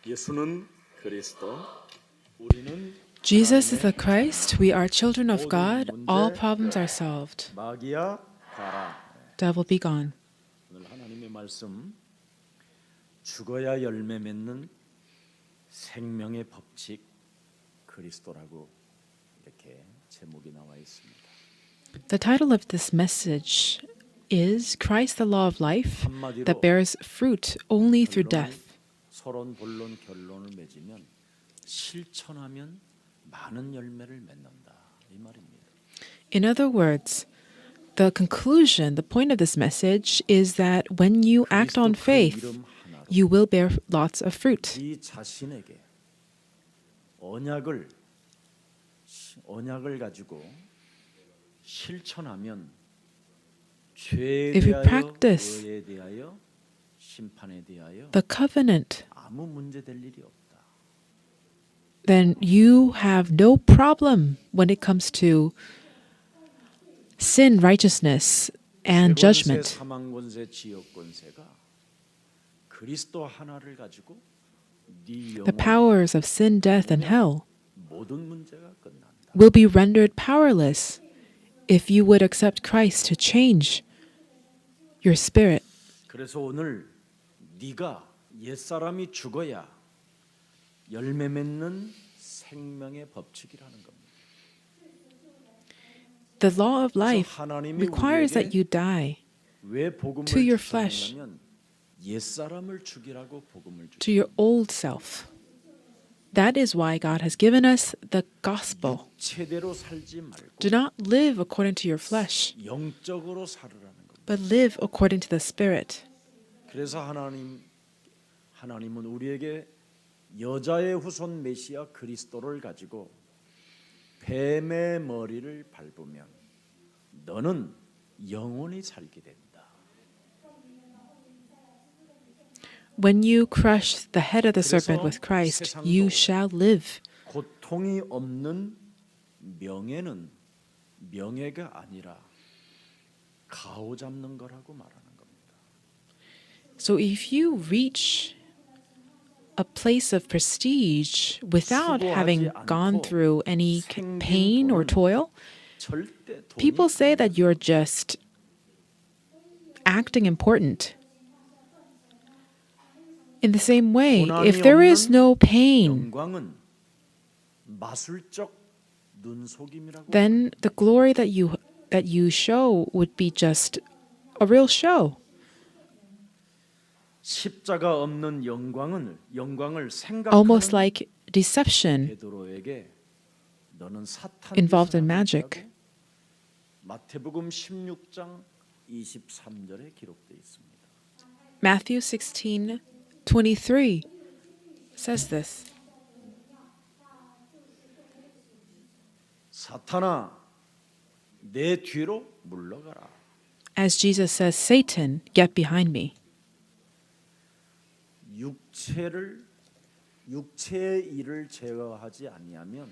예수는 그리스도, 우리는 Jesus is the Christ. We are children of God. All problems are solved. 마귀야 가라. Devil be gone. 오늘 하나님의 말씀 죽어야 열매 맺는 생명의 법칙 그리스도라고 이렇게 제목이 나와 있습니다. The title of this message is Christ the Law of Life that bears fruit only through death. 서론 본론 결론을 맺으면 실천하면 많은 열매를 맺는다 이 말입니다. In other words, the conclusion, the point of this message is that when you act on faith, you will bear lots of fruit. 이 자신에게 언약을 가지고 실천하면 죄에 If you 대하여, practice 의에 대하여, 심판에 대하여 the covenant, 아무 문제 될 일이 없다. then you have no problem when it comes to sin, righteousness, and judgment. 사망 권세, 지옥 권세가 그리스도 하나를 가지고 네 The 영혼 powers of sin, death, and hell 모든 문제가 끝난다. will be rendered powerless if you would accept Christ to change your spirit. 그래서 오늘 네가 옛사람이 죽어야 열매 맺는 생명의 법칙이라는 겁니다. The law of life 하나님이 requires that 우리에게 you die 왜 복음을 to your flesh, 주셨냐면 옛사람을 죽이라고 복음을 to your old self. That is why God has given us the gospel. 제대로 살지 말고 Do not live according to your flesh, 영적으로 살으라는 겁니다. but live according to the Spirit. 그래서 하나님은 우리에게 여자의 후손 메시아 그리스도를 가지고 뱀의 머리를 밟으면 너는 영원히 살게 된다. When you crush the head of the serpent with Christ, you shall live. 고통이 없는 명예는 명예가 아니라 가오잡는 거라고 말하는 겁니다. So if you reach a place of prestige without having gone through any pain or toil, 절대 돈이 people say that you're just acting important. In the same way, if there is no pain, 영광은 마술적 눈속임이라고 then the glory that you show would be just a real show. 십자가 없는 영광을 생각하는 Almost like deception 베드로에게 너는 사탄 involved in magic. 마태복음 16장 23절에 기록되어 있습니다. Matthew 16:23 says this. 사탄아 내 뒤로 물러가라. As Jesus says, Satan, get behind me. 육체의 일을 제어하지 아니하면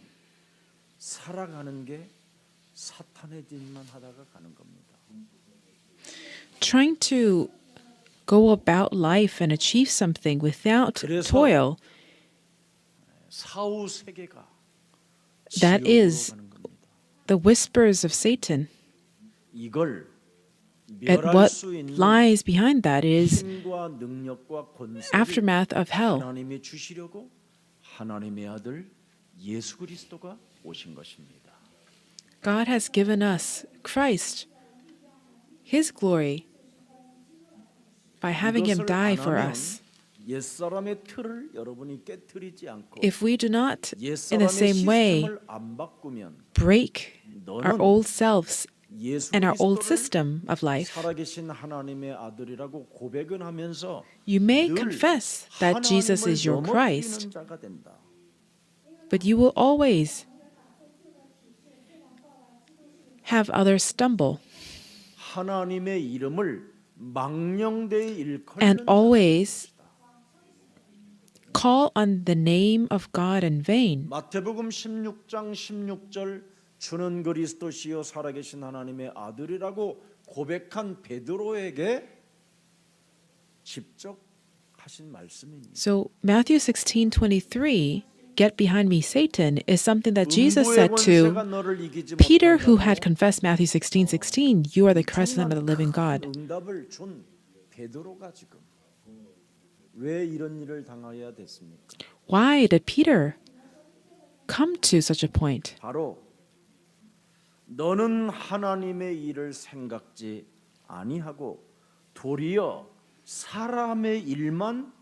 살아가는 게 사탄의 짓만 하다가 가는 겁니다. Trying to go about life and achieve something without toil, 사후 세계가 that 지옥으로 is 가는 겁니다. the whispers of Satan. 이걸 And 멸할 what 수 있는 lies behind that is 힘과 능력과 권세를 aftermath of hell. 하나님이 주시려고 하나님의 아들 예수 그리스도가 오신 것입니다. God has given us Christ, His glory, by having Him 이것을 die 안 for 하면 us. 옛사람의 틀을 여러분이 깨트리지 않고 If we do not, in the 옛사람의 same way, 시스템을 안 바꾸면 break our 너는 old selves 예수 and our old 그리스도를 system of life, 살아계신 하나님의 아들이라고 고백은 하면서 you may 늘 confess that Jesus is your 하나님을 Christ, 넘어뜨리는 자가 된다. but you will always have others stumble 하나님의 이름을 망령되이 and 일컬는 always call on the name of God in vain. 마태복음 16장 16절 주는 그리스도시요 살아계신 하나님의 아들이라고 고백한 베드로에게 직접 하신 말씀입니다. So Matthew 16:23, "Get behind me, Satan," is something that Jesus 음부의 said 권세가 to 너를 이기지 Peter, who 못한다고 had confessed Matthew 16:16, "You are the Christ, Son of the living God." 응답을 준 베드로가 지금 왜 이런 일을 당해야 됐습니까? Why did Peter come to such a point? 바로 너는 하나님의 일을 생각지 아니하고 도리어 사람의 일만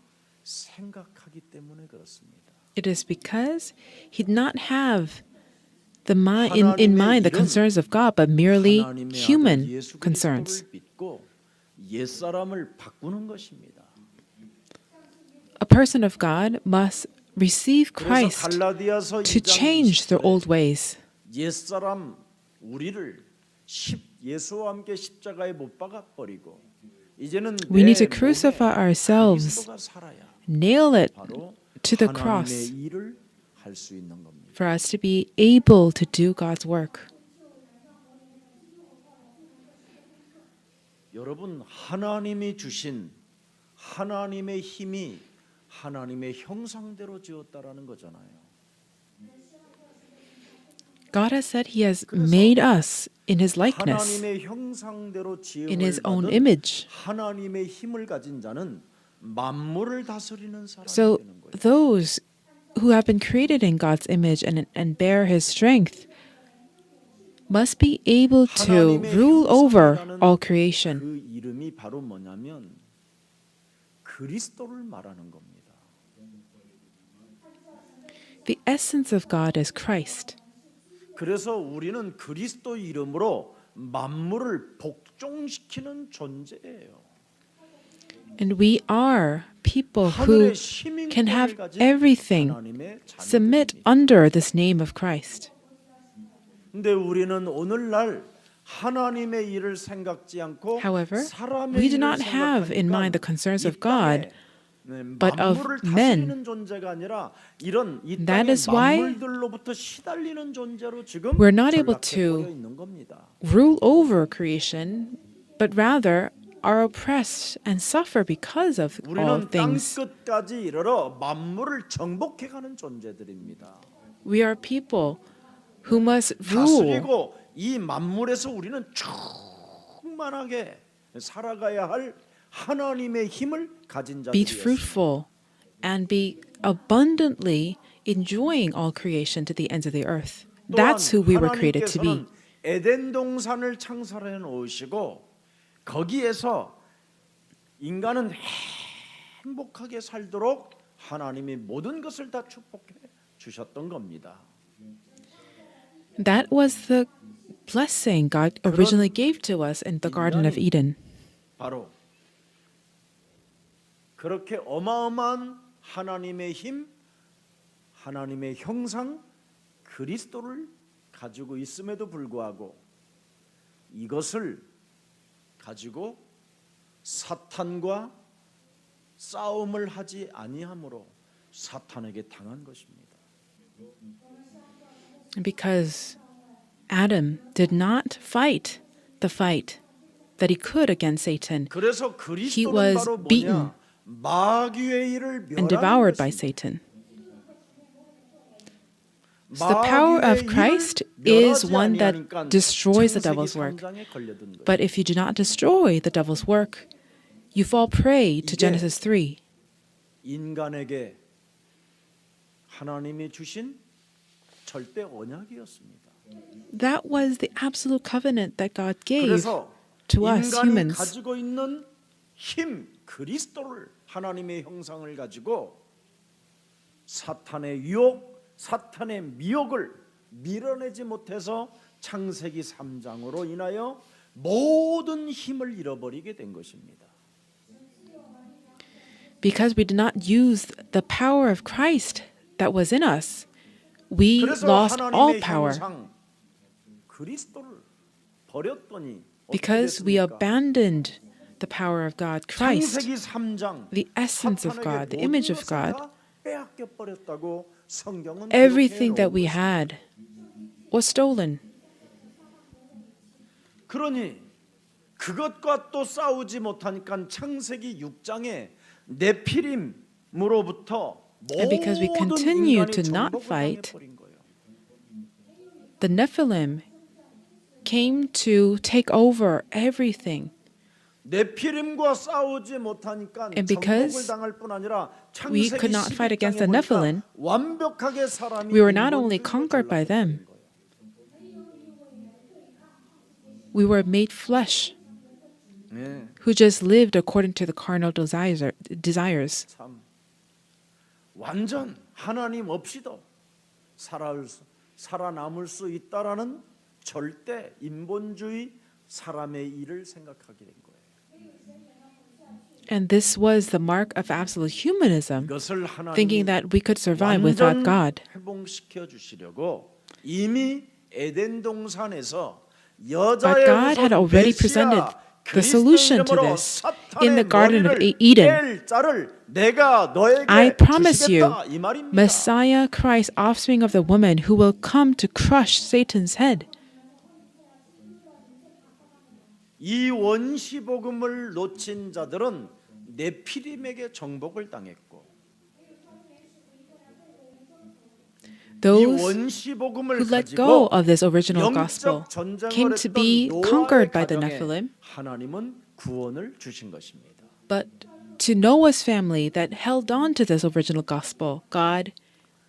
생각하기 때문에 그렇습니다. It is because he did not have in mind the concerns of God, but merely 하나님의 아들 human 예수 concerns. 그리스도를 믿고 옛사람을 바꾸는 것입니다. A person of God must receive 그래서 Christ 갈라디아서 to 2장 change their 20절에 old ways. 옛사람 우리를 예수와 함께 십자가에 못 박아 버리고 이제는 We need to 내 crucify 몸에 ourselves, 그리스도가 살아야 nail it 바로 to the 하나님의 cross 일을 할 수 있는 겁니다. for us to be able to do God's work. 여러분 하나님이 주신 하나님의 힘이 하나님의 형상대로 지었다라는 거잖아요. God has said He has made us in His likeness, 하나님의 형상대로 in His 지음을 own 받은 image. 하나님의 힘을 가진 자는 만물을 다스리는 사람이 So 되는 거예요. those who have been created in God's image and bear His strength must be able to 하나님의 rule over 형상이라는 all creation. 그 이름이 바로 뭐냐면 그리스도를 말하는 겁니다. The essence of God is Christ. 그래서 우리는 그리스도 이름으로 만물을 복종시키는 존재예요. And we are people who 하늘의 can have 시민권을 가진 everything 하나님의 submit 자녀들입니다. under this name of Christ. 근데 우리는 오늘날 하나님의 일을 생각지 않고 However, 사람의 we do 일을 not have in mind the 생각하니까 concerns of 이 땅에 God, but of 만물을 men. 다스리는 존재가 아니라 이런 이 That 땅의 is why 만물들로부터 시달리는 존재로 지금 we're not able 전락해버려 to 있는 겁니다. rule over creation, but rather are oppressed and suffer because of all 우리는 땅 things. 끝까지 이르러 만물을 정복해가는 존재들입니다. We are people who must rule, 다스리고 이 만물에서 우리는 충만하게 살아가야 할 하나님의 힘을 가진 be 자들이었습니다. fruitful, and be abundantly enjoying all creation to the ends of the earth. That's who we were created to be. 하나님께서는 에덴 동산을 창설해 놓으시고 거기에서 인간은 행복하게 살도록 하나님이 모든 것을 다 축복해 주셨던 겁니다. That was the blessing God originally gave to us in the Garden of Eden. 바로 그렇게 어마어마한 하나님의 힘, 하나님의 형상, 그리스도를 가지고 있음에도 불구하고 이것을 가지고 사탄과 싸움을 하지 아니함으로 사탄에게 당한 것입니다. Because Adam did not fight the fight that he could against Satan 그래서 He 그리스도는 was 바로 beaten 뭐냐? 마귀의 일을 and 멸하는 devoured by 것입니다. Satan. So the power of 마귀의 Christ 일을 is one that 멸하지 destroys the 아니하니까 devil's work. 창세기 3장에 걸려든 거예요. But if you do not destroy the devil's work, you fall prey to 이게 Genesis 3. 인간에게 하나님이 주신 절대 언약이었습니다. That was the absolute covenant that God gave 그래서 to us 인간이 humans. 가지고 있는 힘 그리스도를 하나님의 형상을 가지고 사탄의 유혹, 사탄의 미혹을 밀어내지 못해서 창세기 3장으로 인하여 모든 힘을 잃어버리게 된 것입니다. Because we did not use the power of Christ that was in us, we 그래서 lost all 하나님의 power. 형상 그리스도를 버렸더니 어떻게 Because we 됐습니까? abandoned the power of God, Christ, 창세기 3장 the essence of God, the image of God. 빼앗겨 버렸다고 성경은 Everything 기록해 that we 놓은 것입니다. had was stolen. 그러니 그것과 또 싸우지 못하니까 창세기 6장에 네피림으로부터 And because we 모든 continue 인간이 to not 정복을 fight, 당해버린 거예요. the Nephilim came to take over everything. 네피림과 싸우지 못하니까 And 정복을 because 당할 뿐 아니라 we 창세기 could not fight against the 11장에 보니까 Nephilim, 완벽하게 사람이 we were not only 인본주의로 conquered by them, 전락해버린 거예요. we were made flesh 네, who just lived according to the carnal desires. 참 완전 하나님 없이도 살아남을 수 있다라는 절대 인본주의 사람의 일을 생각하게 된 거예요. And this was the mark of absolute humanism, 이것을 하나님이 thinking that we could survive without God. 회복시켜 주시려고 이미 에덴 동산에서 But 여자의 God had already presented the solution to this in the Garden of Eden. I promise you, Messiah Christ, offspring of the woman, who will come to crush Satan's head. 이 원시 복음을 놓친 자들은 네피림에게 정복을 당했고 이 Those 원시 복음을 who let 가지고 go of this original gospel 영적 전쟁을 came to 했던 be 노아의 conquered by the 가정에 Nephilim. 하나님은 구원을 주신 것입니다. But to Noah's family that held on to this original gospel, God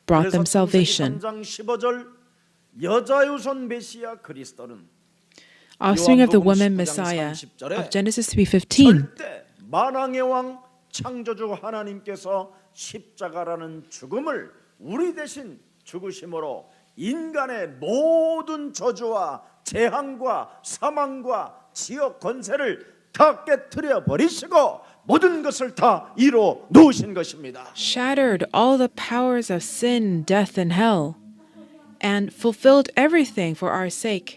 brought 그래서 them salvation. 3장 15절 여자의 우선 메시아 그리스도는 Offspring of the 요한복음 woman 19장 Messiah 30절에 of Genesis 3:15. 절대 만왕의 왕 창조주 하나님께서 십자가라는 죽음을 우리 대신 죽으심으로 인간의 모든 저주와 재앙과 사망과 지역 권세를 다 깨트려 버리시고 모든 것을 다 이뤄 놓으신 것입니다. Shattered all the powers of sin, death, and hell, and fulfilled everything for our sake,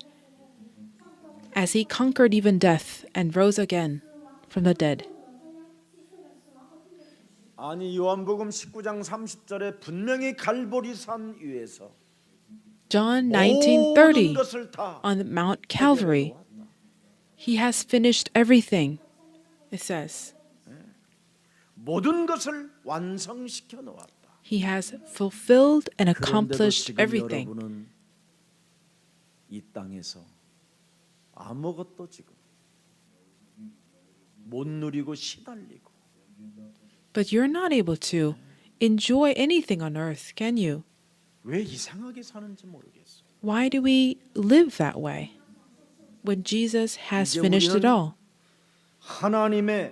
as he conquered even death and rose again from the dead. 아니 요한복음 19장 30절에 분명히 갈보리산 위에서 John 모든 19:30 것을 다 on Mount Calvary, he has finished everything. It says, 모든 것을 완성시켜 놓았다. he has fulfilled and 그런데도 accomplished 지금 everything. 여러분은 이 땅에서 아무것도 지금 못 누리고 시달리고 But you're not able to enjoy anything on earth, can you? 왜 이상하게 사는지 모르겠어요. Why do we live that way when Jesus has 이제 finished it 우리는 all? 하나님의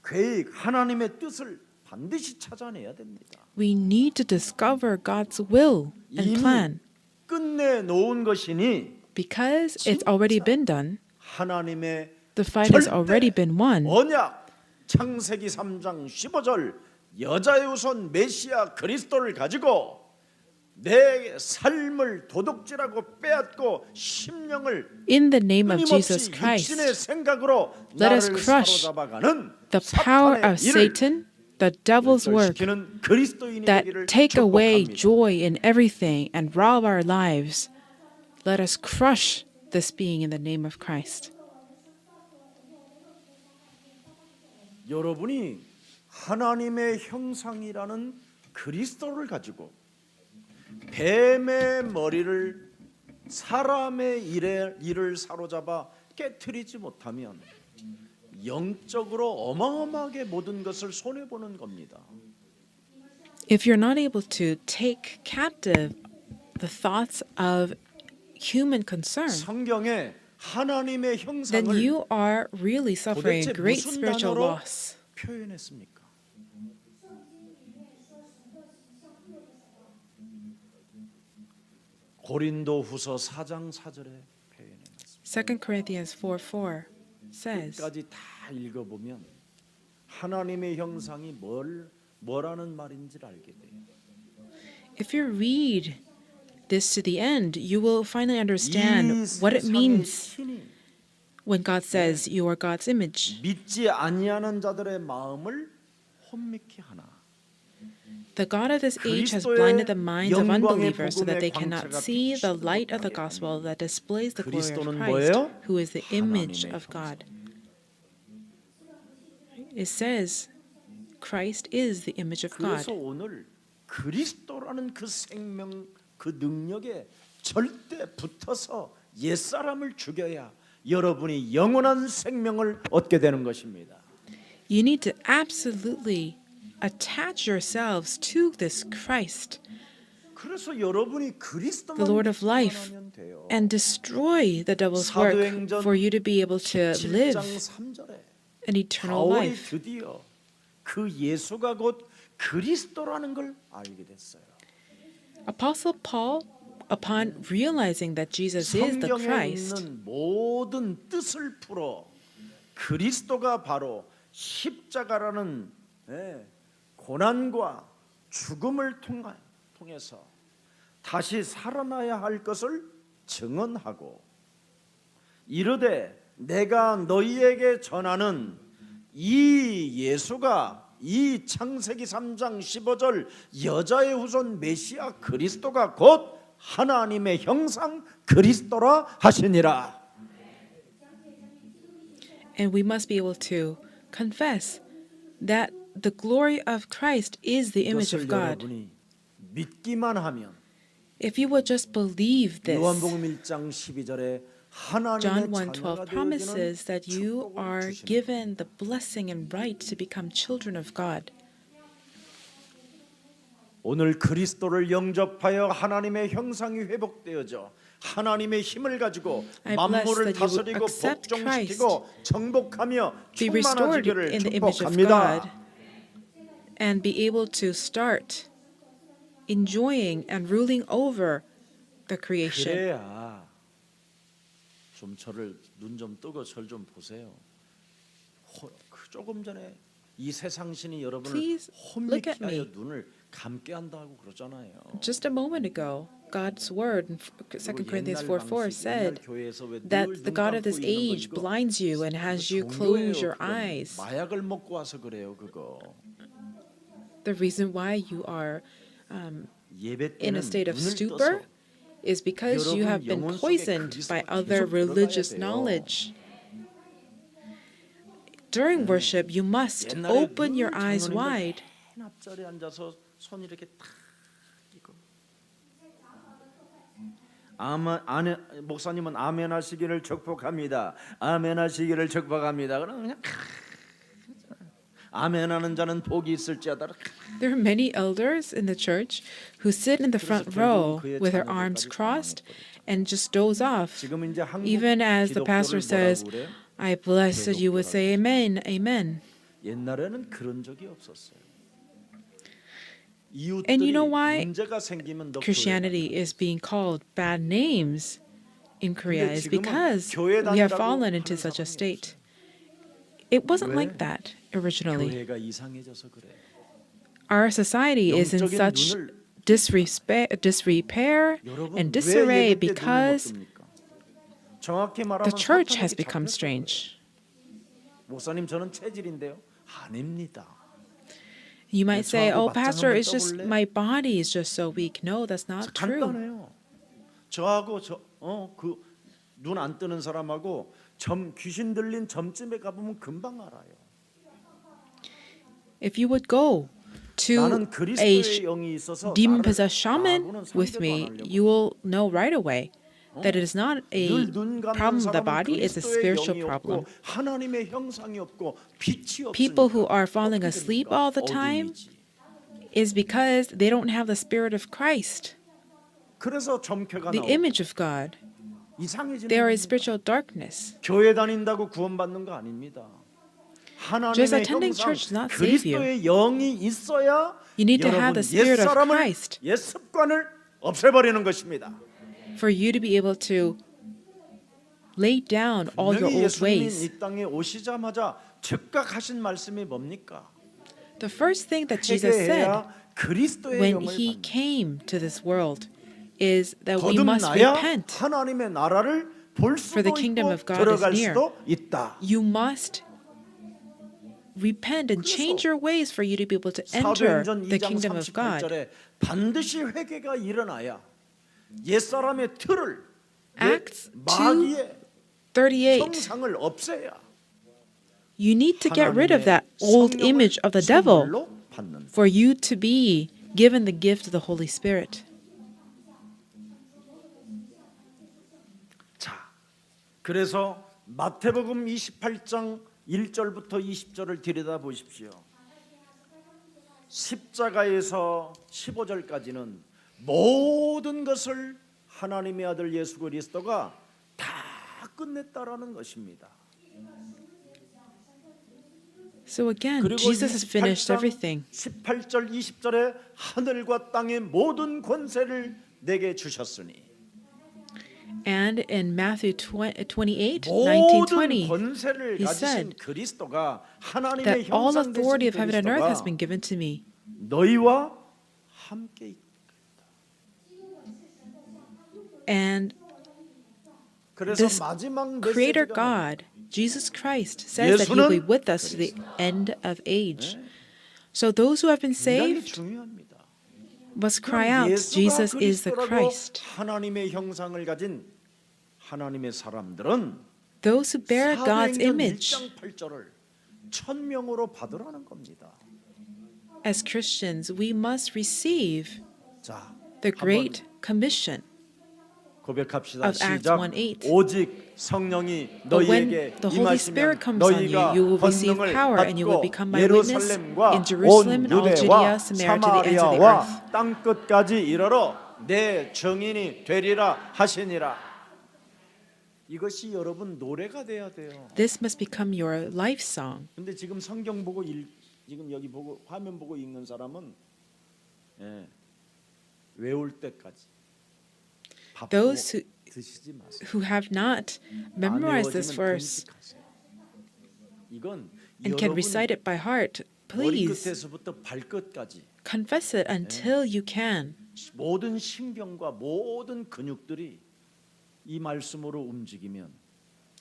계획, 하나님의 뜻을 반드시 찾아내야 됩니다. We need to discover God's will and 이미 plan 끝내 놓은 것이니 because it's already been done. 하나님의 The fight has already been won. 언약 창세기 3장 15절 여자의 우선 메시아 그리스도를 가지고 내 삶을 도둑질하고 빼앗고 심령을 In the name of Jesus 끊임없이 Christ, 육신의 생각으로 let us 나를 crush 사로잡아가는 the power 사탄의 of 일을 Satan, the devil's work 시키는 그리스도인이 that 되기를 take away 축복합니다. joy in everything and rob our lives. Let us crush this being in the name of Christ. 여러분이 하나님의 형상이라는 그리스도를 가지고 뱀의 머리를 사람의 일을 사로잡아 깨트리지 못하면 영적으로 어마어마하게 모든 것을 손해 보는 겁니다. If you're not able to take captive the thoughts of human concern, 성경에 하나님의 then 형상을 you are really suffering 도대체 great 무슨 spiritual 단어로 loss. 표현했습니까? 고린도후서 4장 4절에 표현해놨습니다. 2 Corinthians 4:4 says, 끝까지 다 읽어보면 하나님의 형상이 뭐라는 말인지를 알게 돼요. if you read this to the end, you will finally understand 이 what it 세상의 means 신이 when God says you are God's image. 믿지 아니하는 자들의 마음을 혼미케 하나. The God of this age has blinded the minds of unbelievers so that they cannot see the light of the gospel that displays the glory of 그리스도는 Christ, 뭐예요? who is the image 하나님의 of God. It says Christ is the image of God. 그래서 오늘 그리스도라는 그 생명, 그 능력에 절대 붙어서 옛사람을 죽여야 여러분이 영원한 생명을 얻게 되는 것입니다. You need to absolutely attach yourselves to this Christ, 그래서 여러분이 그리스도만 the Lord of life, 하면 돼요. and destroy the devil's work 사도행전 for you to be able to 17장 live 3절에 an eternal 바울이 life. 드디어 그 예수가 곧 그리스도라는 걸 알게 됐어요. Apostle Paul, upon realizing that Jesus is the 성경에 Christ, 있는 모든 뜻을 풀어 그리스도가 바로 십자가라는 고난과 죽음을 통해서 다시 살아나야 할 것을 증언하고 이르되 내가 너희에게 전하는 이 예수가 이 창세기 3장 15절 여자의 후손 메시아 그리스도가 곧 하나님의 형상 그리스도라 하시니라. and we must be able to confess that the glory of Christ is the image of 이것을 God. 여러분이 믿기만 하면 If you would just believe this, 요한복음 1장 12절에 하나님의 John 자녀가 1:12 promises 되어지는 that you 축복을 are 주십니다. given the blessing and right to become children of God. 오늘 그리스도를 영접하여 하나님의 형상이 회복되어져 하나님의 힘을 가지고 I bless 만물을 that you would 다스리고 accept 복종시키고 정복하며 Be restored 충만하기를 in the image of 축복합니다. God and be able to start enjoying and ruling over the creation. 그래야 좀 저를 눈 좀 뜨고 절 좀 보세요. 조금 전에 이 세상 신이 여러분을 Please look 혼미케 at 하여 me. 눈을 감게 한다고 그러잖아요. Just a moment ago, God's word in 2 Corinthians 4:4 said that that the God of this age blinds you and has you close your eyes. 마약을 먹고 와서 그래요, 그거. The reason why you are 예배 in 때는 a state of 눈을 stupor 떠서 is because you have been poisoned by other religious knowledge. During worship, you must open your eyes wide. 맨 앞자리에 앉아서 손 이렇게 탁 이거. 목사님은 아멘 하시기를 축복합니다. 아멘 하시기를 축복합니다. 그러면 그냥 아멘 하는 자는 복이 있을지어다. There are many elders in the church who sit in the front row with their arms crossed and just doze off, 지금 이제 한국 even as the pastor 기독교를 says, 뭐라고 그래요? I bless that you would say amen, amen. 옛날에는 그런 적이 없었어요. And you 이웃들이 know why 문제가 생기면 너 Christianity is being called bad names in Korea 근데 is 지금은 because 교회 we have 다니라고 fallen into 하는 such a 사람이 state. It wasn't 왜? like that originally. 교회가 이상해져서 그래. Our society is in 영적인 such 눈을 disrepair 여러분 and 왜 disarray 예배 때 눈을 못 because 뜹니까? 정확히 말하면 the church has 사탄에게 become 잘못했어요. strange. 목사님 저는 체질인데요. 아닙니다. You might say, 저하고 "Oh, pastor, 맞짱 it's just 한번 떠볼래? my body is just so weak." No, that's not true. 간단해요. 저하고 그 눈 안 뜨는 사람하고 귀신 들린 점집에 가보면 금방 알아요. If you would go to 나는 a 그리스도의 영이 있어서 demon 나를 possessed shaman 나하고는 with 상대도 me, 안 하려고. you will know right away that it is not a 늘 눈 감는 problem of the 사람은 body, it's a 그리스도의 spiritual 영이 problem. 없고 하나님의 형상이 없고 빛이 없으니까 People who are falling 어떻게 asleep 됩니까? all the time 어둠이지. is because they don't have the spirit of Christ, 그래서 점괘가 the 나오고 image of God. 이상해지는 There is 겁니다. spiritual darkness. 교회 다닌다고 구원받는 거 아닙니다. Just 하나님의 attending 형상 church does not save you. 그리스도의 영이 있어야 You need to 여러분 have the spirit of 옛사람을 Christ 옛 습관을 없애버리는 것입니다. for you to be able to lay down all your 분명히 old 예수님이 ways. 이 땅에 오시자마자 즉각 하신 말씀이 뭡니까? The first thing that Jesus said 회개해야 그리스도의 when 영을 he 받는 came to this world is that we must 거듭나야 repent. 하나님의 나라를 볼 For 수도 the kingdom 있고 of God 들어갈 is near. 수도 있다. You must repent and change your ways for you to be able to enter 사도행전 the 2장 kingdom of God. 38절에 반드시 회개가 일어나야 옛사람의 틀을 Acts 마귀의 2:38. 형상을 없애야 You need to get rid of that old image of the devil for you to be given the gift of the Holy Spirit. 자, 그래서 마태복음 28장 1절부터 20절을 들여다 보십시오. 십자가에서 15절까지는 모든 것을 하나님의 아들 예수 그리스도가 다 끝냈다라는 것입니다. So again, 그리고 Jesus has finished 28장 everything. 18절 20절에 하늘과 땅의 모든 권세를 내게 주셨으니 And in Matthew 28, 19, 모든 20, 권세를 he 가지신 said 그리스도가 하나님의 that all 형상 authority 되신 of heaven and earth has 그리스도가 been given to me. 너희와 함께 있다. And 그래서 this 마지막 Creator 메시지가 God, Jesus Christ, says that He will be 예수는 with us to the end of age. So those who have been 굉장히 saved 중요합니다. must cry 그럼 out, 예수가 Jesus is the 그리스도라고 Christ. 하나님의 형상을 가진 하나님의 사람들은 Those who bear God's 사도행전 image 1장 8절을 천명으로 받으라는 겁니다. as Christians, we must receive 자, the 한번 Great Commission. 고백합시다. of Acts 시작. 1:8. 오직 성령이 But when 너희에게 the Holy 임하시면 Spirit comes on you, 너희가 you will receive 권능을 power and you will 받고 become my witness 예루살렘과 in Jerusalem 온 and all 유대와 Judea, Samaria, to the ends of the 사마리아와 earth. 땅 끝까지 이르러 내 증인이 되리라 하시니라. 이것이 여러분 노래가 돼야 돼요. This must become your life song. 근데 지금 성경 보고 지금 여기 보고 화면 보고 읽는 사람은 외울 때까지 밥 Those who, 드시지 마세요. who have not memorized this verse 이건 and can recite it by heart, please 머리끝에서부터 발끝까지 confess it until you can. 모든 신경과 모든 근육들이 이 말씀으로 움직이면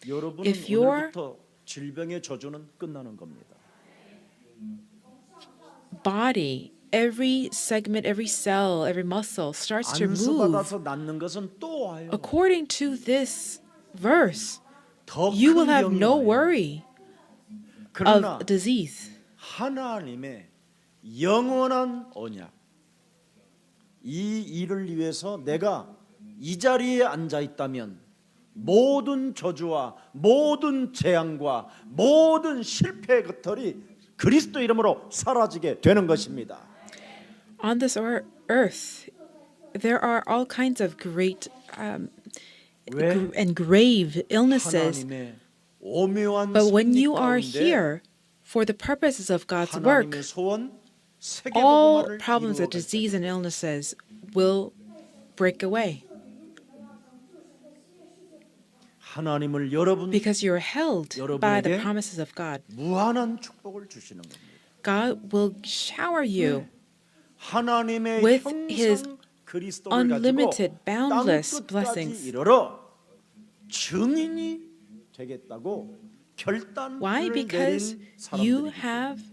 여러분은 If your 오늘부터 질병의 저주는 끝나는 겁니다. body, every segment, every cell, every muscle starts to 안수 move 받아서 낫는 것은 또 와요. according to this verse. 더 You will 큰 have 병이 no 와요. worry 그러나 of disease. 하나님의 영원한 언약 이 일을 위해서 내가 이 자리에 앉아 있다면 모든 저주와 모든 재앙과 모든 실패의 것들이 그리스도 이름으로 사라지게 되는 것입니다. On this earth, there are all kinds of great 왜? and grave illnesses. 하나님의 오묘한 But when 섭리 you are 가운데 here for the purposes of God's work, 하나님의 소원 all 세계복음화를 problems of disease and illnesses will break away 하나님을 여러분 because you're held by the 여러분에게 promises of God. 무한한 축복을 주시는 겁니다. God will shower you 하나님의 with 형상 His 그리스도를 unlimited, 가지고 boundless 땅 끝까지 blessings. 이르러 증인이 되겠다고 Why? 결단을 Because 내린 you 사람들이기 have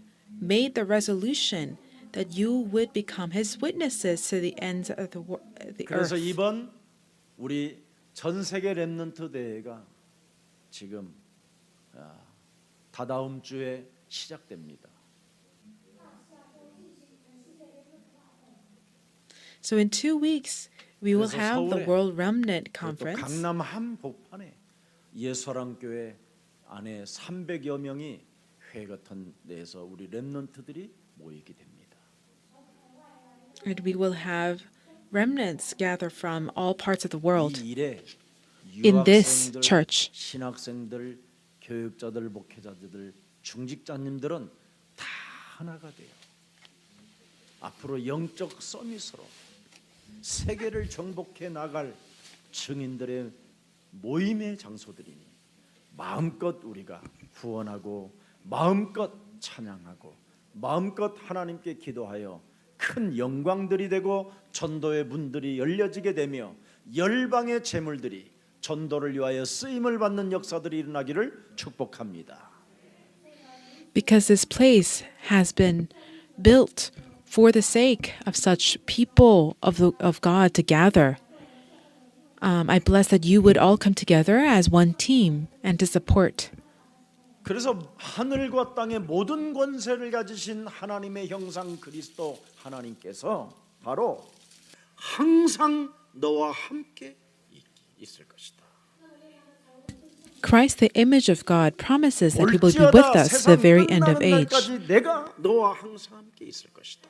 made the resolution that you would become His witnesses to the ends of the 그래서 earth. 이번 우리 전 세계 렘넌트 대회가 지금 다다음 주에 시작됩니다. So in 2 weeks, we will 그래서 have the 서울에 World Remnant 또 Conference. 강남 한복판에 예수사랑교회 안에 300여 명이 회의 같은 데에서 우리 렘넌트들이 모이게 됩니다. And we will have remnants gather from all parts of the world 이 일에 in this 유학생들, church. 신학생들, 교육자들, 목회자들, 중직자님들은 다 하나가 돼요. 앞으로 영적 서밋으로 세계를 정복해 나갈 증인들의 모임의 장소들이니 마음껏 우리가 후원하고 마음껏 찬양하고 마음껏 하나님께 기도하여 큰 영광들이 되고 전도의 문들이 열려지게 되며 열방의 재물들이 전도를 위하여 쓰임을 받는 역사들이 일어나기를 축복합니다. Because this place has been built for the sake of such people of God to gather. I bless that you would all come together as one team and to support 그래서 하늘과 땅의 모든 권세를 가지신 하나님의 형상 그리스도 하나님께서 바로 항상 너와 함께 있을 것이다. Christ, the image of God, promises that He will be with us to the very end of age. 내가 너와 항상 함께 있을 것이다.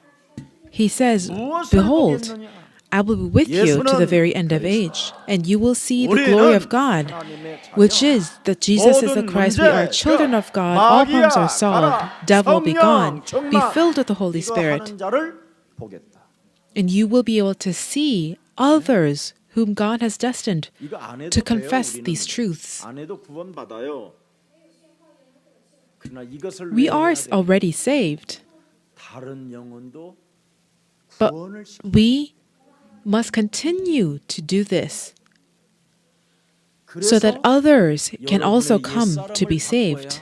He says, 무엇을 Behold, 보겠느냐? I will be with you to the very end of age, and you will see the glory of God, which is that Jesus is the Christ. We are children of God. All problems are solved. Devil be gone. Be filled with the Holy Spirit, and you will be able to see others whom God has destined to confess these truths. We are already saved, but we must continue to do this so that others can also come to be saved.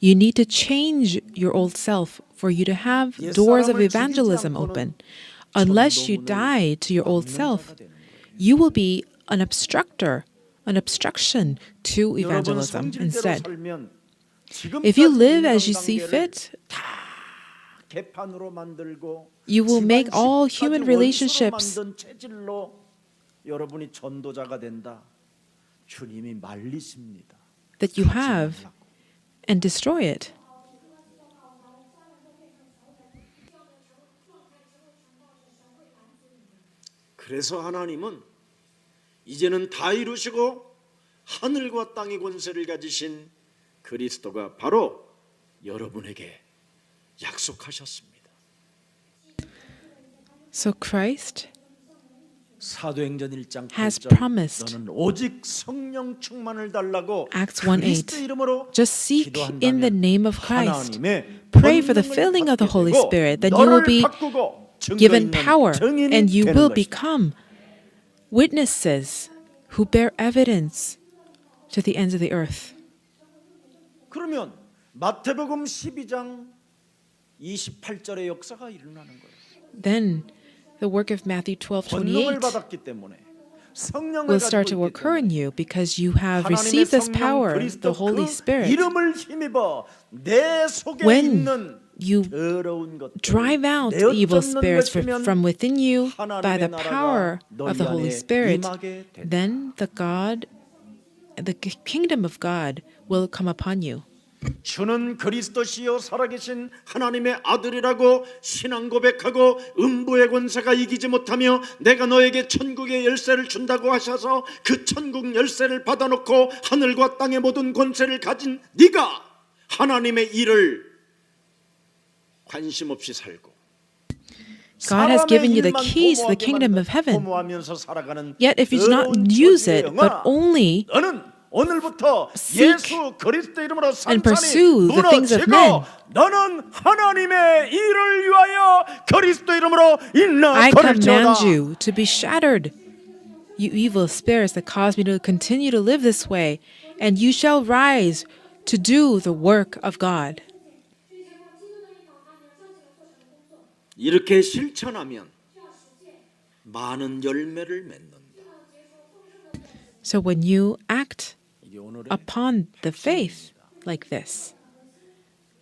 You need to change your old self for you to have doors of evangelism open. Unless you die to your old self, you will be an obstruction to evangelism instead. If you live as you see fit, you will make all human relationships that you have and destroy it. 그래서 하나님은 이제는 다 이루시고 하늘과 땅의 권세를 가지신 그리스도가 바로 여러분에게 약속하셨습니다. So Christ 사도행전 1장 has 8절 promised, 너는 오직 성령 충만을 달라고 Acts 1:8, 그리스도 이름으로 just seek in the 기도한다면 name of Christ. 하나님의 Pray for the 권능을 filling of the 받게 Holy 되고 Spirit, then you will 너를 be 바꾸고 증거 given 있는 power, 증인이 and you 되는 will 것이다. become witnesses who bear evidence to the ends of the earth. 그러면 마태복음 12장 28절의 역사가 일어나는 거예요. Then the work of Matthew 권능을 12:28 받았기 때문에 성령을 will start to 가지고 있기 occur in 때문에 you because you have 하나님의 received this 성령 power, 그리스도 the Holy 그 Spirit. 이름을 힘입어 내 속에 When 있는 you 더러운 것들을 drive out 내어 evil 쫓는 spirits 것이면 from within you by the 하나님의 power 나라가 of the 너희 Holy 안에 Spirit, 임하게 된다. then the kingdom of God will come upon you. 주는 그리스도시요 살아계신 하나님의 아들이라고 신앙 고백하고 음부의 권세가 이기지 못하며 내가 너에게 천국의 열쇠를 준다고 하셔서 그 천국 열쇠를 받아놓고 하늘과 땅의 모든 권세를 가진 네가 하나님의 일을 관심 없이 살고 God has given you the keys to the kingdom of heaven. Yet if you do not use it, but only 오늘부터 seek 예수 그리스도 이름으로 and 산산이 pursue the things of men, 무너지고 너는 하나님의 일을 위하여 그리스도 이름으로 I 일어설지어다. command you to be shattered, you evil spirits that cause me to continue to live this way, and you shall rise to do the work of God. 이렇게 실천하면 많은 열매를 맺는다. So when you act 이게 오늘의 upon the faith like this,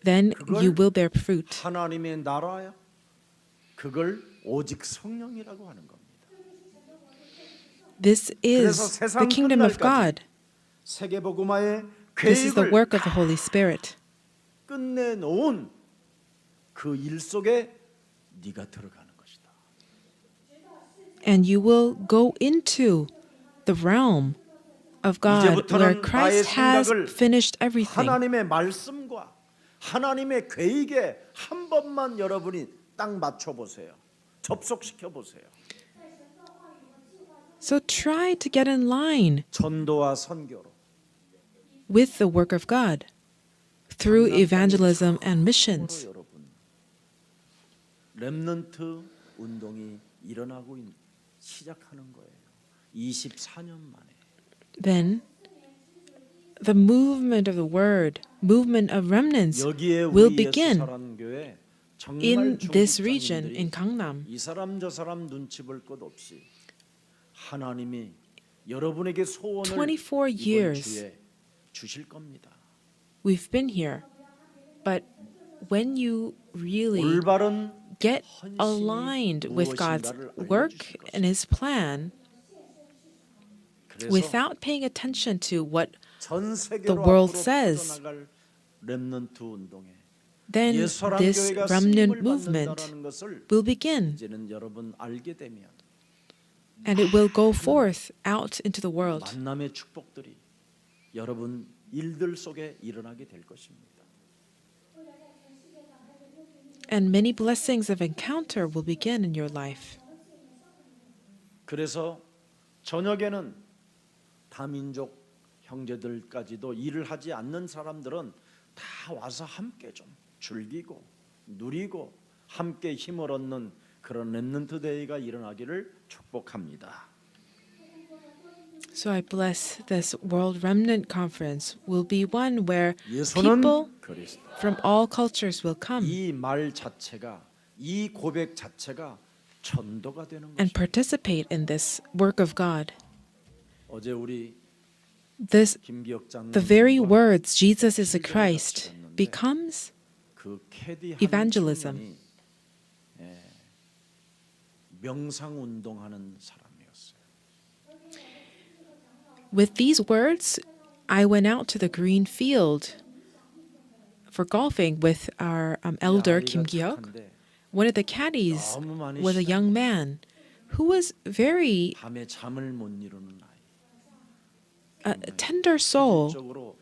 then you will bear fruit. 하나님의 나라야. 그걸 오직 성령이라고 하는 겁니다. This is the kingdom of God. 세계복음화의 This is the 계획을 work of the Holy Spirit. 끝내놓은 그 일 속에 네가 들어가는 것이다. And you will go into the realm of God where 이제부터는 나의 Christ has 생각을 finished everything. 하나님의 말씀과 하나님의 계획에 한 번만 여러분이 딱 맞춰 보세요. 접속시켜 보세요. So try to get in line 전도와 선교로 with the work of God through evangelism and missions. 여러분 렘넌트 운동이 일어나고 시작하는 거예요. 24년 만에. Then the movement of the word, movement of remnants 여기에 will 우리 begin 예수사랑교회 정말 in this region, 중직자님들이 in Gangnam. 이 사람 저 사람 눈치 볼 것 없이 하나님이 여러분에게 소원을 24 이번 years 주에 주실 겁니다. We've been here. But when you really 올바른 get 헌신이 aligned with God's 무엇인가를 work 알려주실 and 것입니다. His plan, 그래서 without paying attention to what 전 the 세계로 world 앞으로 says, 퍼져나갈 렘넌트 운동에 then 예수랑 this 교회가 remnant 쓰임을 movement 받는다라는 것을 will begin, 이제는 여러분 알게 되면 and it will go forth out into the world. 만남의 축복들이 여러분 일들 속에 일어나게 될 것입니다. And many blessings of encounter will begin in your life. 그래서 저녁에는 다민족 형제들까지도 일을 하지 않는 사람들은 다 와서 함께 좀 즐기고 누리고 함께 힘을 얻는 그런 렘넌트 데이가 일어나기를 축복합니다. So I bless this World Remnant Conference will be one where 예수는 people 그리스도. from all cultures will come 이 말 자체가 이 고백 자체가 전도가 되는 and 것입니다. participate in this work of God. 어제 우리 This, 김기혁 장로님과 the very words Jesus is the Christ becomes 그 캐디 evangelism. 청년이 명상 운동하는 사람이었어요. With these words, I went out to the green field for golfing with our elder Kim Gi-hyuk. One of the caddies was a young man who was very 밤에 잠을 못 이루는 아이. a tender soul, 적으로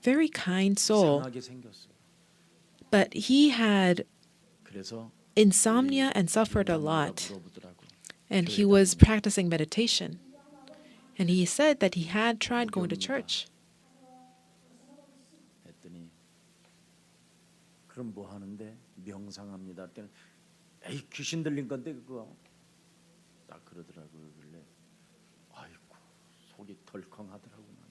very kind soul, 이상하게 생겼어요. but he had 그래서 insomnia and suffered a lot, 물어보더라고. and he was practicing meditation. And he said that he had tried going to church. 했더니 그럼 뭐 하는데 명상합니다. 했더니 에이 귀신 들린 건데 그거 딱 그러더라고요. 그래 아이고 속이 덜컹하더라고 나는.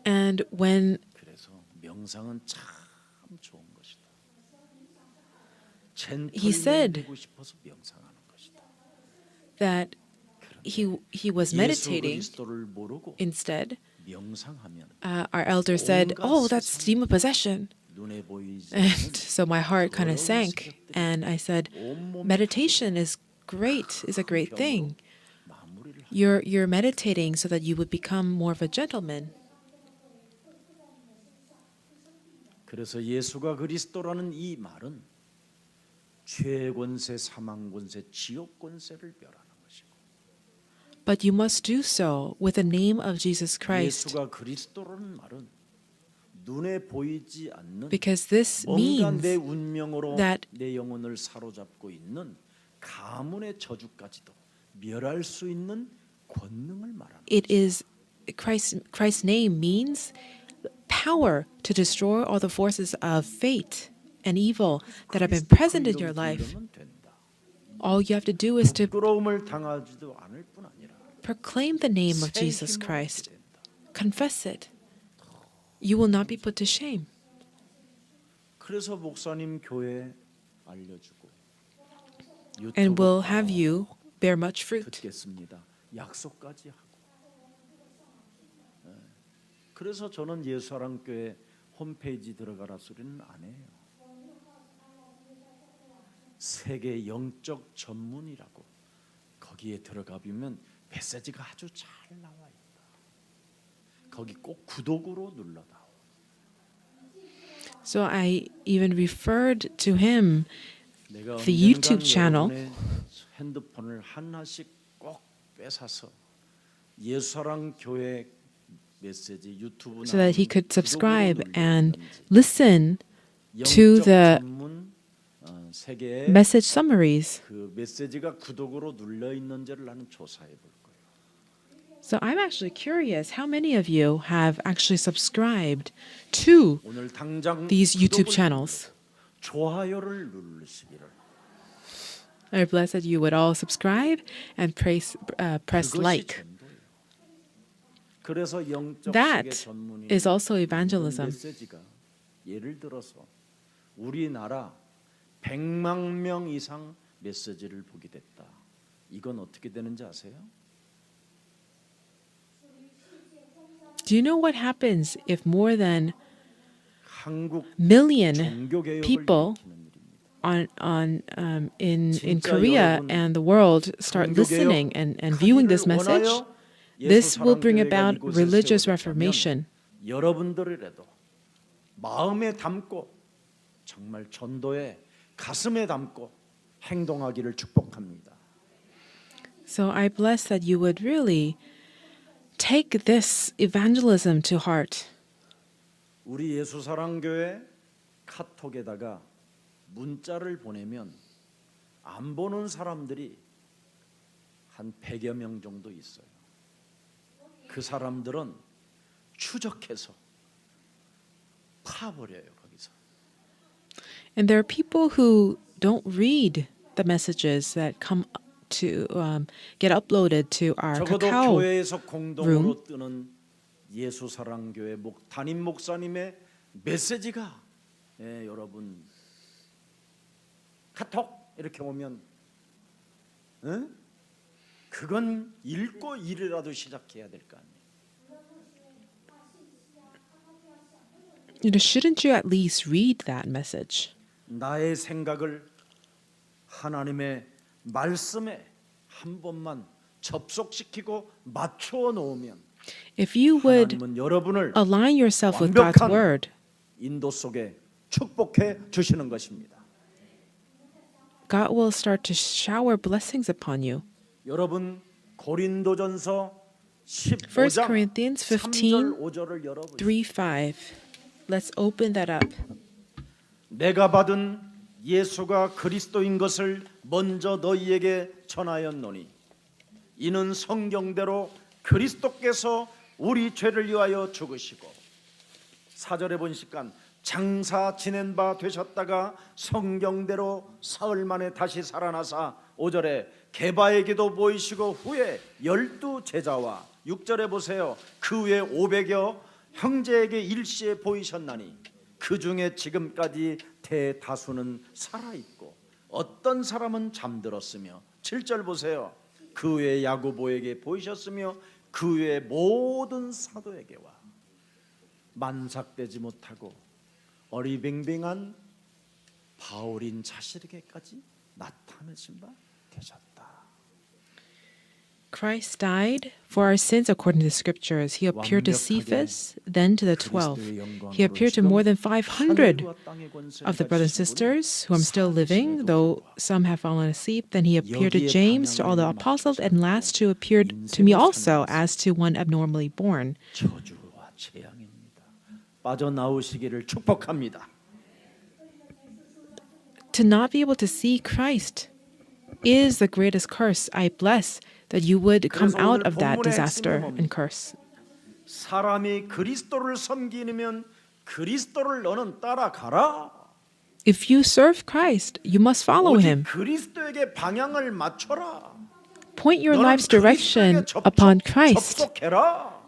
And when 그래서 명상은 참 좋은 것이다. He said 되고 싶어서 명상하는 것이다. that he was 예수 meditating 그리스도를 모르고 instead, 명상하면 our elder said, "Oh, that's demon possession." 눈에 보이지 And so my heart kind of sank, and I said, "Meditation is great, is a great thing. 마무리를 You're meditating so that you would become more of a gentleman." 그래서 예수가 그리스도라는 이 말은 죄 권세, 사망 권세, 지옥 권세를 멸하는 것이고 But you must do so with the name of Jesus Christ, 예수가 그리스도라는 말은 눈에 보이지 않는 because this 뭔가 내 means 운명으로 that 내 영혼을 사로잡고 있는 가문의 저주까지도 멸할 수 있는 권능을 말하는 it 것이다. is Christ's name means power to destroy all the forces of fate and evil that have been present in your life. 그리스도 된다. All you have to do is to 부끄러움을 당하지도 않을 뿐 아니라 proclaim the name of 새 Jesus 힘을 Christ. 얻게 된다. Confess it. You will not be put to shame. 그래서 목사님 교회 알려주고 And 유튜브 will have you bear much fruit. 듣겠습니다. 약속까지 하고. 네. 그래서 저는 예수사랑교회 홈페이지 들어가라 소리는 안 해요. 세계 영적 전문이라고 거기에 들어가 보면 메시지가 아주 잘 나와 있다. 거기 꼭 구독으로 눌러다오. So I even referred to him 내가 the YouTube channel. 여러분의 핸드폰을 하나씩 꼭 빼사서 예수사랑 교회 메시지 유튜브 so that he could subscribe 구독으로 and 눌러든지 listen to 영적 the 전문 세계의 message summaries. 그 메시지가 구독으로 눌려 있는지를 나는 조사해 볼 거예요. So I'm actually curious how many of you have actually subscribed to 오늘 당장 these YouTube 구독을 channels. 좋아요를 누르시기를. I bless that you would all subscribe and press 그것이 like. 전도예요. 그래서 영적 That 세계 전문이 is also evangelism. 메시지가 예를 들어서 우리나라 100만 명 이상 메시지를 보게 됐다. 이건 어떻게 되는지 아세요? Do you know what happens if more than 한국 million 종교개혁을 people in 진짜 Korea 여러분, and the world start 종교개혁 listening and viewing this 하기를 message? 원하여 This will bring 예수사랑교회가 about 이곳에 religious 세워졌다면 reformation. 여러분들이라도 마음에 담고 정말 전도에 가슴에 담고 행동하기를 축복합니다. So I bless that you would really take this evangelism to heart. 우리 예수사랑교회 카톡에다가 문자를 보내면 안 보는 사람들이 한 100여 명 정도 있어요. 그 사람들은 추적해서 파버려요, 거기서. And there are people who don't read the messages that come to get uploaded to our 적어도 Kakao. 교회에서 공동으로 뜨는 예수사랑교회 담임 목사님의 메시지가 여러분 카톡 이렇게 오면 그건 읽고 일이라도 시작해야 될 거 아니에요. Shouldn't you at least read that message? 나의 생각을 하나님의 말씀에 한 번만 접속시키고 맞추어 놓으면 If you would 하나님은 여러분을 align yourself with God's 완벽한 word, 인도 속에 축복해 주시는 것입니다. God will start to shower blessings upon you. 여러분 고린도전서 1 15장 Corinthians 15, 3절 5절을 열어보시죠. 3-5. Let's open that up. 내가 받은 예수가 그리스도인 것을 먼저 너희에게 전하였노니 이는 성경대로 그리스도께서 우리 죄를 위하여 죽으시고 4절에 보니까 장사 지낸 바 되셨다가 성경대로 사흘 만에 다시 살아나사 5절에 게바에게도 보이시고 후에 12 제자와 6절에 보세요. 그 후에 500여 형제에게 일시에 보이셨나니 그 중에 지금까지 대다수는 살아있고 어떤 사람은 잠들었으며 7절 보세요. 그 후에 야고보에게 보이셨으며 그 후에 모든 사도에게와 만삭되지 못하고 어리뱅뱅한 바울인 자신에게까지 나타내신 바 되셨다. Christ died for our sins according to the scriptures. He appeared to Cephas, then to the 12. He appeared to more than 500 of the brothers and sisters who are still living, though some have fallen asleep. Then he appeared to James, to all the apostles, and last to appeared to me also as to one abnormally born. 저주와 재앙입니다. 빠져나오시기를 축복합니다. To not be able to see Christ is the greatest curse. I bless that you would come out of that disaster and curse. 사람이 그리스도를 섬기면 그리스도를 너는 따라가라. If you serve Christ, you must follow 오직 him. 그리스도에게 방향을 맞춰라. Point your 너는 life's direction 그리스도에게 upon Christ. 접속해라.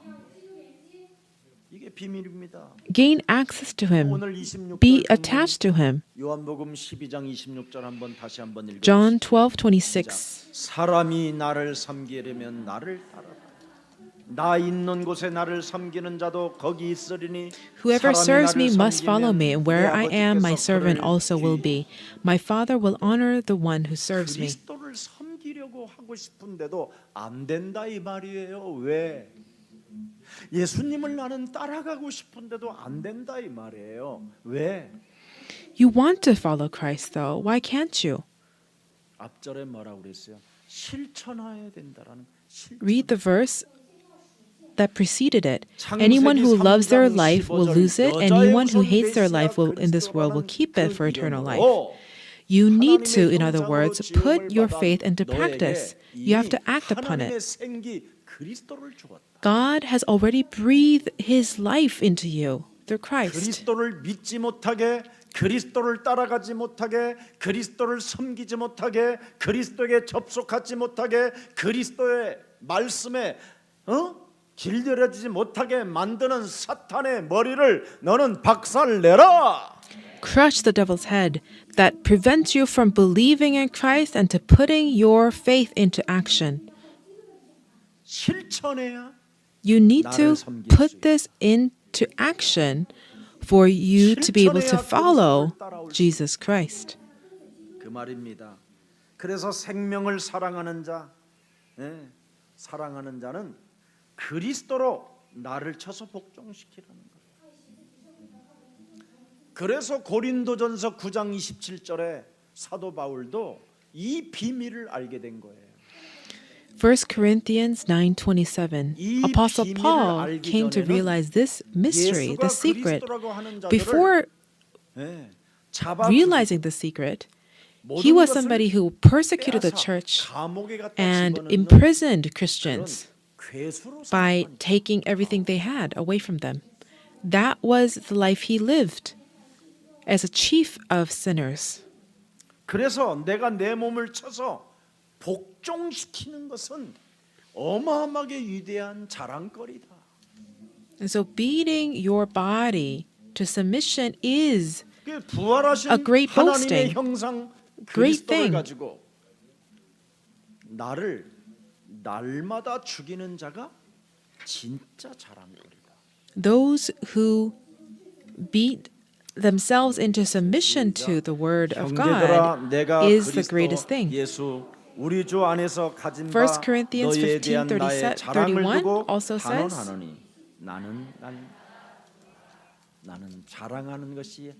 이게 비밀입니다. Gain access to him. 오늘 26절 Be attached to him. 요한복음 12장 26절 한번 다시 한번 읽어. John 12:26. 사람이 나를 섬기려면 나를 따라라. 나 있는 곳에 나를 섬기는 자도 거기 있으리니 Whoever 사람이 serves me 나를 must follow 섬기면 me, and 내 where I am, my 아버지께서 servant 그를 also will be. My Father will honor the one who serves me. 그리스도를 섬기려고 하고 싶은데도 안 된다 이 말이에요. 왜? 예수님을 나는 따라가고 싶은데도 안 된다 이 말이에요. 왜? You want to follow Christ, though. Why can't you? 앞절에 뭐라고 그랬어요? 실천해야 된다라는 실천. Read the verse that preceded it. Anyone who loves their life will lose it. Anyone who hates their life will in this world will keep it for eternal life. You need to, in other words, put your faith into practice. You have to act upon it. God has already breathed his life into you through Christ. 그리스도를 믿지 못하게, 그리스도를 따라가지 못하게, 그리스도를 섬기지 못하게, 그리스도에게 접속하지 못하게, 그리스도의 말씀에 길들여지지 못하게 만드는 사탄의 머리를 너는 박살내라. Crush the devil's head that prevents you from believing in Christ and to putting your faith into action. 실천해야 You need 나를 to 섬길 수 put 있다. this into action for you to be able to follow Jesus Christ. 그 말입니다. 그래서 생명을 사랑하는 자, 사랑하는 자는 그리스도로 나를 쳐서 복종시키라는 거예요. 그래서 고린도전서 9장 27절에 사도 바울도 이 비밀을 알게 된 거예요. 1 Corinthians 9:27. Apostle Paul came to realize this mystery, the secret. Before realizing the secret, he was somebody who persecuted the church and imprisoned Christians by taking everything they had away from them. That was the life he lived as a chief of sinners. 그래서 내가 내 몸을 쳐서 복종시키는 것은 어마어마하게 위대한 자랑거리다. And so beating your body to submission is 부활하신 a great 하나님의 boasting. 형상 Great 그리스도를 thing. 가지고 나를 날마다 죽이는 자가 진짜 자랑거리다. Those who beat themselves into submission to the word of 형제들아, God 내가 is the 그리스도 greatest thing. 예수 우리 주 안에서 가진 1 바 Corinthians 너희에 대한 15, 나의 자랑을 31 두고 also says, 단언하노니 나는 자랑하는 것이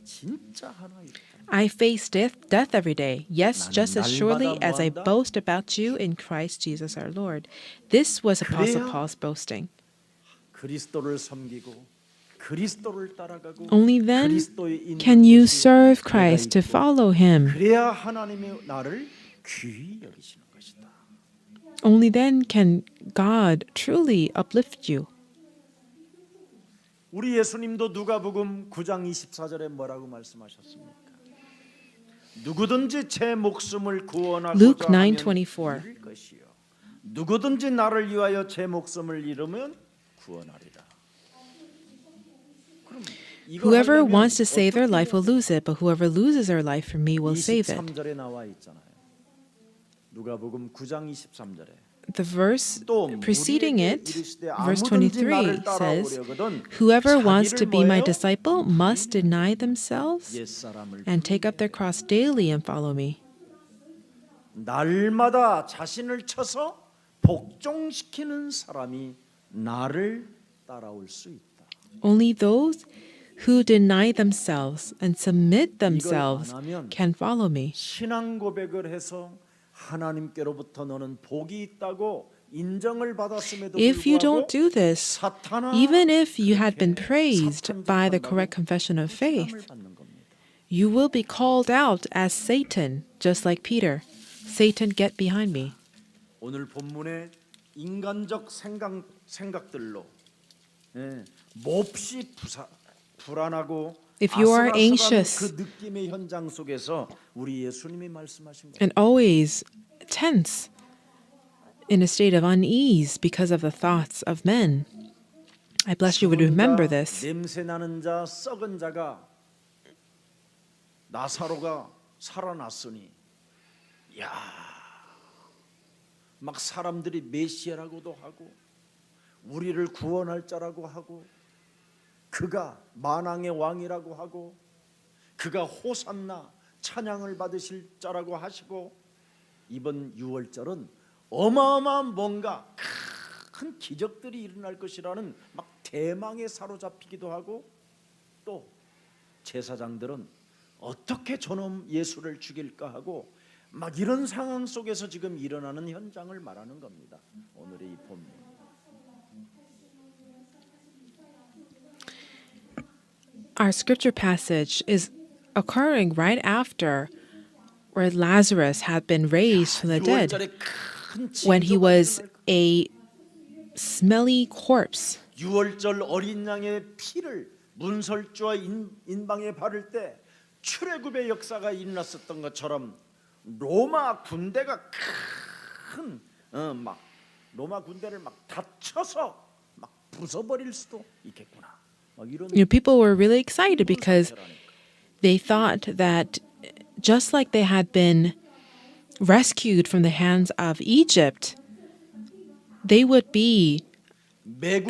진짜 하나이다. I face death every day. Yes, 나는 just as surely 날마다 as I 뭐한다? boast about you in Christ Jesus our Lord. This was Apostle 그래야 Paul's boasting. 그리스도를 섬기고 그리스도를 따라가고 Only then 그리스도에 있는 can you 것이 serve 내가 Christ to 있고 follow him. 그래야 하나님의 나를 귀히 여기시는 것이다. Only then can God truly uplift you. 우리 예수님도 누가복음 9장 24절에 뭐라고 말씀하셨습니까? 누구든지 제 목숨을 구원하고자 Luke 하면 9:24. 잃을 것이요 누구든지 나를 위하여 제 목숨을 잃으면 구원하리라. 그럼 이거 Whoever 하려면 wants to save their 어떻게 life will lose it, but whoever loses their life for me will save it. 23절에 나와 있잖아요. 누가복음 9장 23절에 The verse 또 preceding 우리에게 it, 이르시되 verse 아무든지 23, 나를 says, 따라오려거든 Whoever wants to 자기를 be my 뭐예요? disciple must deny themselves 옛사람을 and take up their cross daily and follow me. 날마다 자신을 쳐서 복종시키는 사람이 나를 따라올 수 있다. Only those who deny themselves and submit 이걸 안 themselves 하면 can follow me. 신앙 고백을 해서 하나님께로부터 너는 복이 있다고 인정을 받았음에도 If you 불구하고 don't do this, 사탄아 even if you had been 그렇게 praised 사탄 by the 짓한다고 correct confession of faith, 시험을 받는 겁니다. you will be called out as Satan, just like Peter. Satan, get behind me. 오늘 본문의 인간적 생각들로 몹시 불안하고 If you are 아슬아슬한 anxious 그 느낌의 현장 속에서 우리 예수님이 말씀하신 거예요. and always tense in a state of unease because of the thoughts of men, I bless you would remember this. 냄새 나는 자, 썩은 자가 나사로가 살아났으니, 야, 막 사람들이 메시아라고도 하고, 우리를 구원할 자라고 하고, 그가 만왕의 왕이라고 하고, 그가 호산나 찬양을 받으실 자라고 하시고, 이번 6월절은 어마어마한 뭔가 큰 기적들이 일어날 것이라는 막 대망에 사로잡히기도 하고, 또 제사장들은 어떻게 저놈 예수를 죽일까 하고 막 이런 상황 속에서 지금 일어나는 현장을 말하는 겁니다. 오늘의 이 본문. Our scripture passage is occurring right after where Lazarus had been raised from the dead, 6월절에 큰 when he 징조가 was 일어날 겁니다. a smelly corpse. 6월절 어린 양의 피를 문설주와 인방에 바를 때 출애굽의 역사가 일어났었던 것처럼 로마 군대가 막 로마 군대를 막 다쳐서 막 부숴버릴 수도 있겠구나. 막 이런 People were really excited because they thought that just like they had been rescued from the hands of Egypt, they would be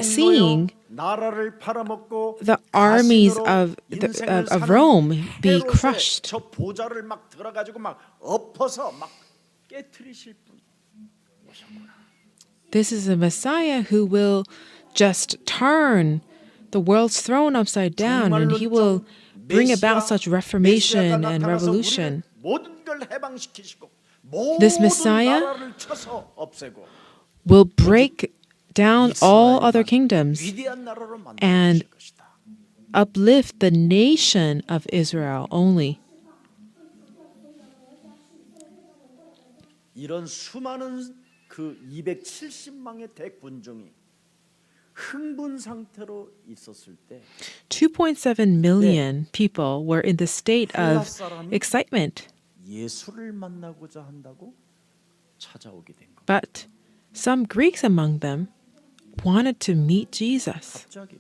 seeing 나라를 팔아먹고 the armies 가신으로 of 인생을 사는 Rome be 헤롯의 crushed. 저 보좌를 막 들어가지고 막 엎어서 막 깨트리실 분. This is a Messiah who will just turn the world's throne upside down, and he will bring about such reformation and revolution. 모든 걸 해방시키시고 This 모든 Messiah 나라를 쳐서 없애고 will break down all other kingdoms 위대한 나라로 and 만드실 것이다. uplift the nation of Israel only. 이런 수많은 그 270만의 대군중이 흥분 상태로 있었을 때 2.7 million people were in the state of excitement, 예수를 만나고자 한다고 찾아오게 된 겁니다. but some Greeks among them wanted to meet Jesus. 갑자기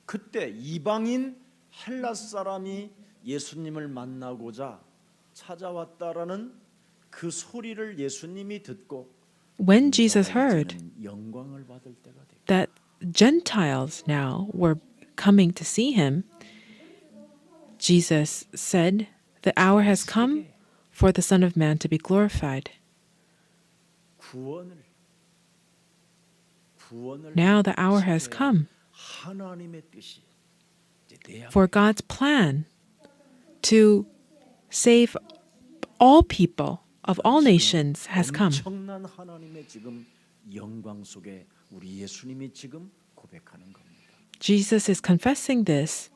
그때 이방인 헬라 사람이 예수님을 만나고자 찾아왔다라는 그 소리를 예수님이 듣고 When Jesus heard 이제는 영광을 받을 때가 됐고 that Gentiles now were coming to see him, Jesus said, "The hour has come for the Son of Man to be glorified." 구원을 Now the hour has come 하나님의 뜻이 이제 내 앞에 for God's plan to save all people of all nations has come. 엄청난 하나님의 지금 영광 속에 우리 예수님이 지금 고백하는 겁니다. Jesus is confessing this.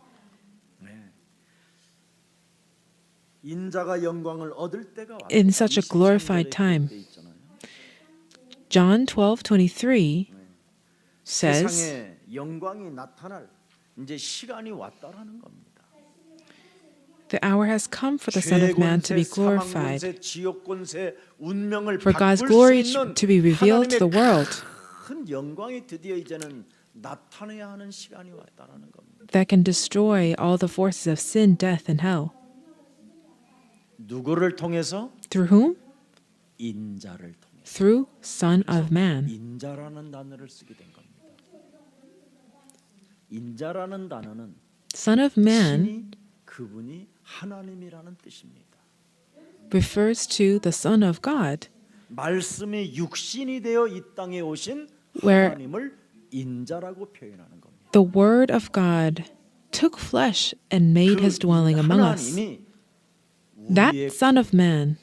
인자가 영광을 얻을 때가 왔다. In such a glorified time. John 12:23 says, 세상에 영광이 나타날 이제 시간이 왔다라는 겁니다. "The hour has come for the Son of Man to be glorified, for God's glory to be revealed to the world 큰 영광이 드디어 이제는 나타나야 하는 시간이 왔다라는 겁니다. that can destroy all the forces of sin, death, and hell." 누구를 통해서? Through whom? 인자를 통해서. Through Son of Man. 인자라는 단어를 쓰게 된 겁니다. 인자라는 단어는 Son of Man 신이 그분이 하나님이라는 뜻입니다. refers to the Son of God, 말씀이 육신이 되어 이 땅에 오신 where 하나님을 인자라고 표현하는 겁니다. the Word of God took flesh and made his dwelling among us. 하나님이 That 우리의 Son of Man,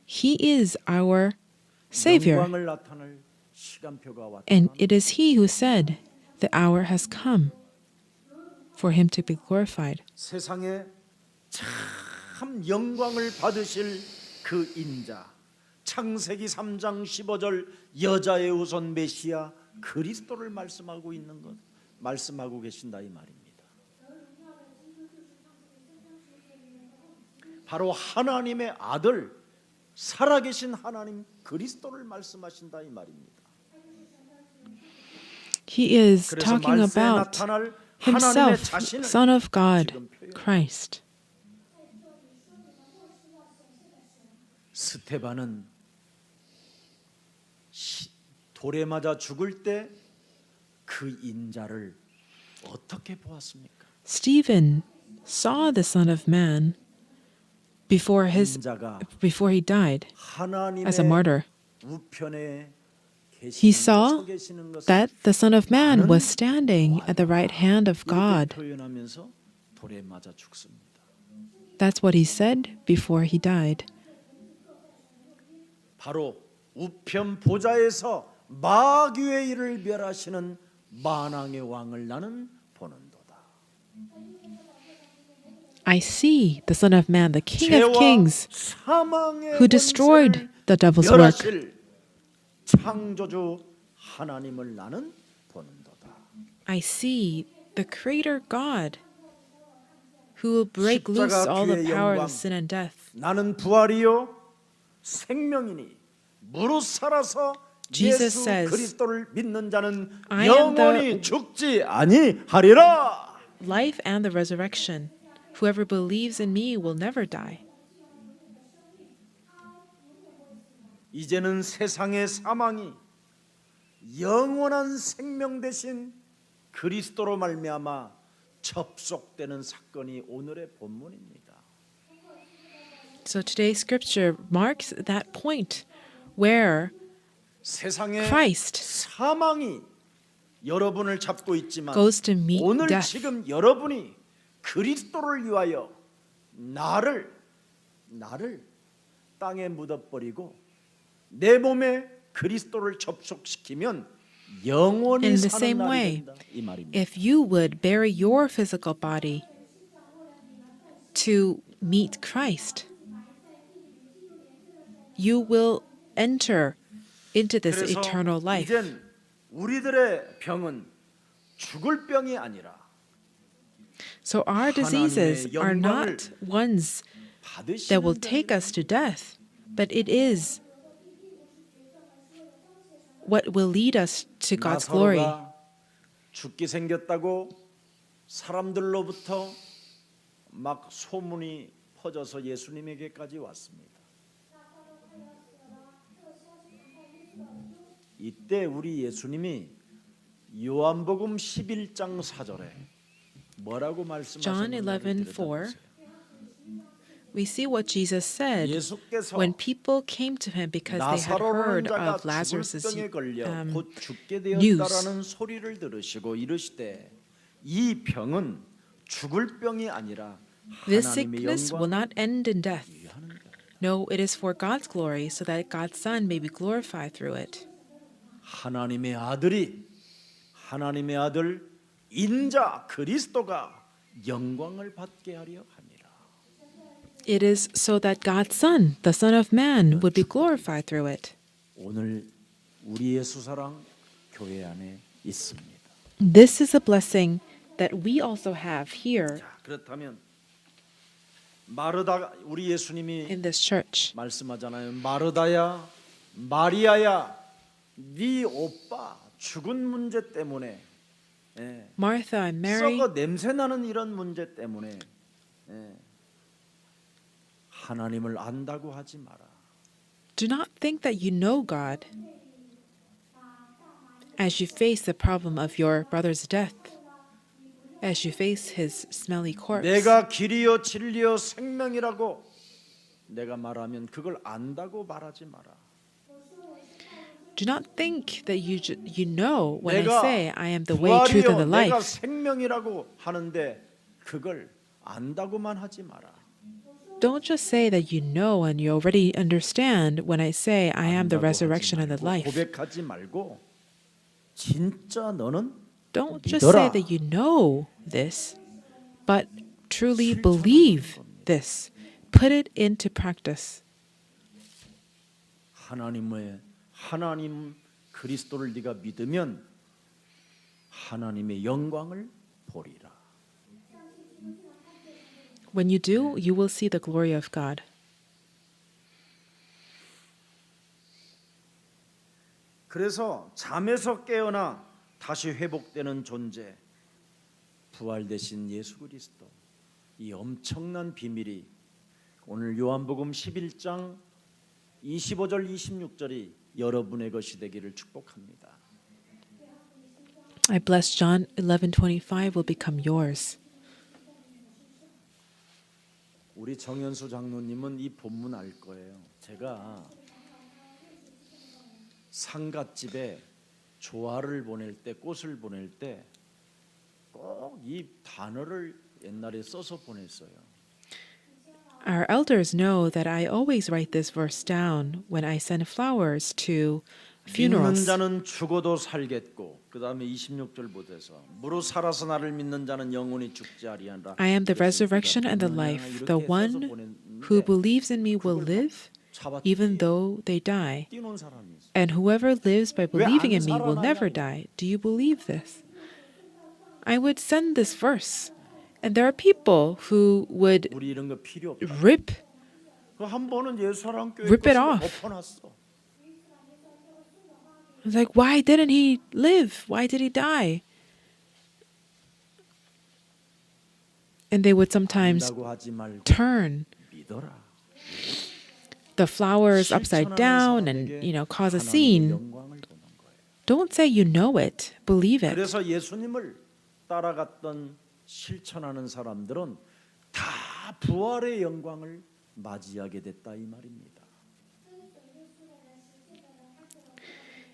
he is our Savior, 영광을 나타낼 시간표가 왔다. and it is he who said, "The hour has come for him to be glorified." 세상에 참 영광을 받으실 그 인자. 창세기 3장 15절 여자의 후손 메시아 그리스도를 말씀하고 있는 것, 말씀하고 계신다 이 말입니다. 바로 하나님의 아들, 살아계신 하나님 그리스도를 말씀하신다 이 말입니다. He is 그래서 talking 말세에 about 나타날 하나님의 himself, 자신을 Son of God, 지금 표현합니다. Christ. 스테반은 돌에 맞아 죽을 때 그 인자를 어떻게 보았습니까? Stephen saw the Son of Man before 인자가 he died 하나님의 as a martyr. 우편에 He saw 서 계시는 것을 that the Son of Man was standing at the right hand of 이렇게 God. 표현하면서 돌에 맞아 죽습니다. That's what he said before he died. 바로 우편 보좌에서 마귀의 일을 멸하시는 만왕의 왕을 나는 보는도다. I see the Son of Man, the King of 죄와 Kings, 사망의 who destroyed 권세를 the devil's work. 멸하실 창조주 하나님을 나는 보는도다. I see the Creator God, who will break loose 십자가 all the 주의 powers 영광. of sin and death. 나는 부활이요 생명이니 무릇 살아서 Jesus 예수 says, 그리스도를 믿는 자는 I am 영원히 the- 죽지 아니하리라. Life and the resurrection. Whoever believes in me will never die. 이제는 세상의 사망이 영원한 생명 대신 그리스도로 말미암아 접속되는 사건이 오늘의 본문입니다. So today's scripture marks that point where 세상의 Christ 사망이 여러분을 잡고 있지만 goes to meet 오늘 death. 지금 여러분이 그리스도를 위하여 나를 땅에 묻어버리고 내 몸에 그리스도를 접속시키면 영원히 In the 사는 same 날이 way, 된다 이 말입니다. if you would bury your physical body to meet Christ, you will enter into this 그래서 eternal life. 이젠 우리들의 병은 죽을 병이 아니라 So our diseases 하나님의 are 영광을 not ones 받으시는 that will take us to death, but it is what will lead us to God's glory. 나사로가 죽기 생겼다고 사람들로부터 막 소문이 퍼져서 예수님에게까지 왔습니다. 이때 우리 예수님이 요한복음 11장 4절에 뭐라고 John 말씀하셨는지 11:4. We see what Jesus said 예수께서 when people came to him because they had heard 나사로라는 자가 of 죽을 Lazarus' 병에 걸려 곧 죽게 news. 되었다라는 소리를 들으시고 이르시되 이 병은 죽을 병이 아니라 This 하나님의 sickness will 영광을 not end in death. 위하는 것. No, it is for God's glory, so that God's Son may be glorified through it. 하나님의 아들 인자 그리스도가 영광을 받게 하려 함이라. It is so that God's Son, the Son of Man, would be glorified through it. 오늘 우리 예수사랑 교회 안에 있습니다. This is a blessing that we also have here 자, 그렇다면 마르다 우리 예수님이 in this church. 말씀하잖아요. 마르다야, 마리아야, 네 오빠 죽은 문제 때문에, Martha and Mary, 썩어 냄새 나는 이런 문제 때문에 하나님을 안다고 하지 마라. do not think that you know God as you face the problem of your brother's death, as you face his smelly corpse. 내가 길이요 진리요 생명이라고 내가 말하면 그걸 안다고 말하지 마라. Do not think that you know when I 내가 say I am the way, truth, and the 부활이요 내가 life. 생명이라고 하는데 그걸 안다고만 하지 마라. Don't just say that you know and you already understand when I say I am the 안다고 resurrection and 하지 the 말고, life. 고백하지 말고 진짜 너는 Don't just say 믿어라. that you know this, but truly 실천하는 believe 겁니다. this. Put it into practice. 하나님 그리스도를 네가 믿으면 하나님의 영광을 보리라. When you do, you will see the glory of God. 그래서 잠에서 깨어나 다시 회복되는 존재 부활되신 예수 그리스도 이 엄청난 비밀이 오늘 요한복음 11장 25절 26절이 여러분의 것이 되기를 축복합니다. I bless John 11:25 will become yours. 우리 정현수 장로님은 이 본문 알 거예요. 제가 상갓집에 조화를 보낼 때 꽃을 보낼 때 꼭 이 단어를 옛날에 써서 보냈어요. Our elders know that I always write this verse down when I send flowers to 믿는 funerals. 자는 죽어도 살겠고 그 다음에 26절 보세요. 무릇 살아서 나를 믿는 자는 영원히 죽지 아니하리라. I am the resurrection and the life. The one who believes in me will live even though they die. 뛰는 사람이 있어. And whoever lives by believing in me will never die. Do you believe this? I would send this verse. And there are people who would 우리 이런 거 필요 없다. rip 그 한 번은 예수사랑교회 Rip it 것을 off. 엎어놨어. It's like, why didn't he live? Why did he die? And they would sometimes 안다고 하지 말고 turn 믿어라. the flowers upside 실천하는 down and, 사람에게 cause a 하나님의 scene. 영광을 보는 거예요. Don't say you know it, believe it. 그래서 예수님을 따라갔던 실천하는 사람들은 다 부활의 영광을 맞이하게 됐다 이 말입니다.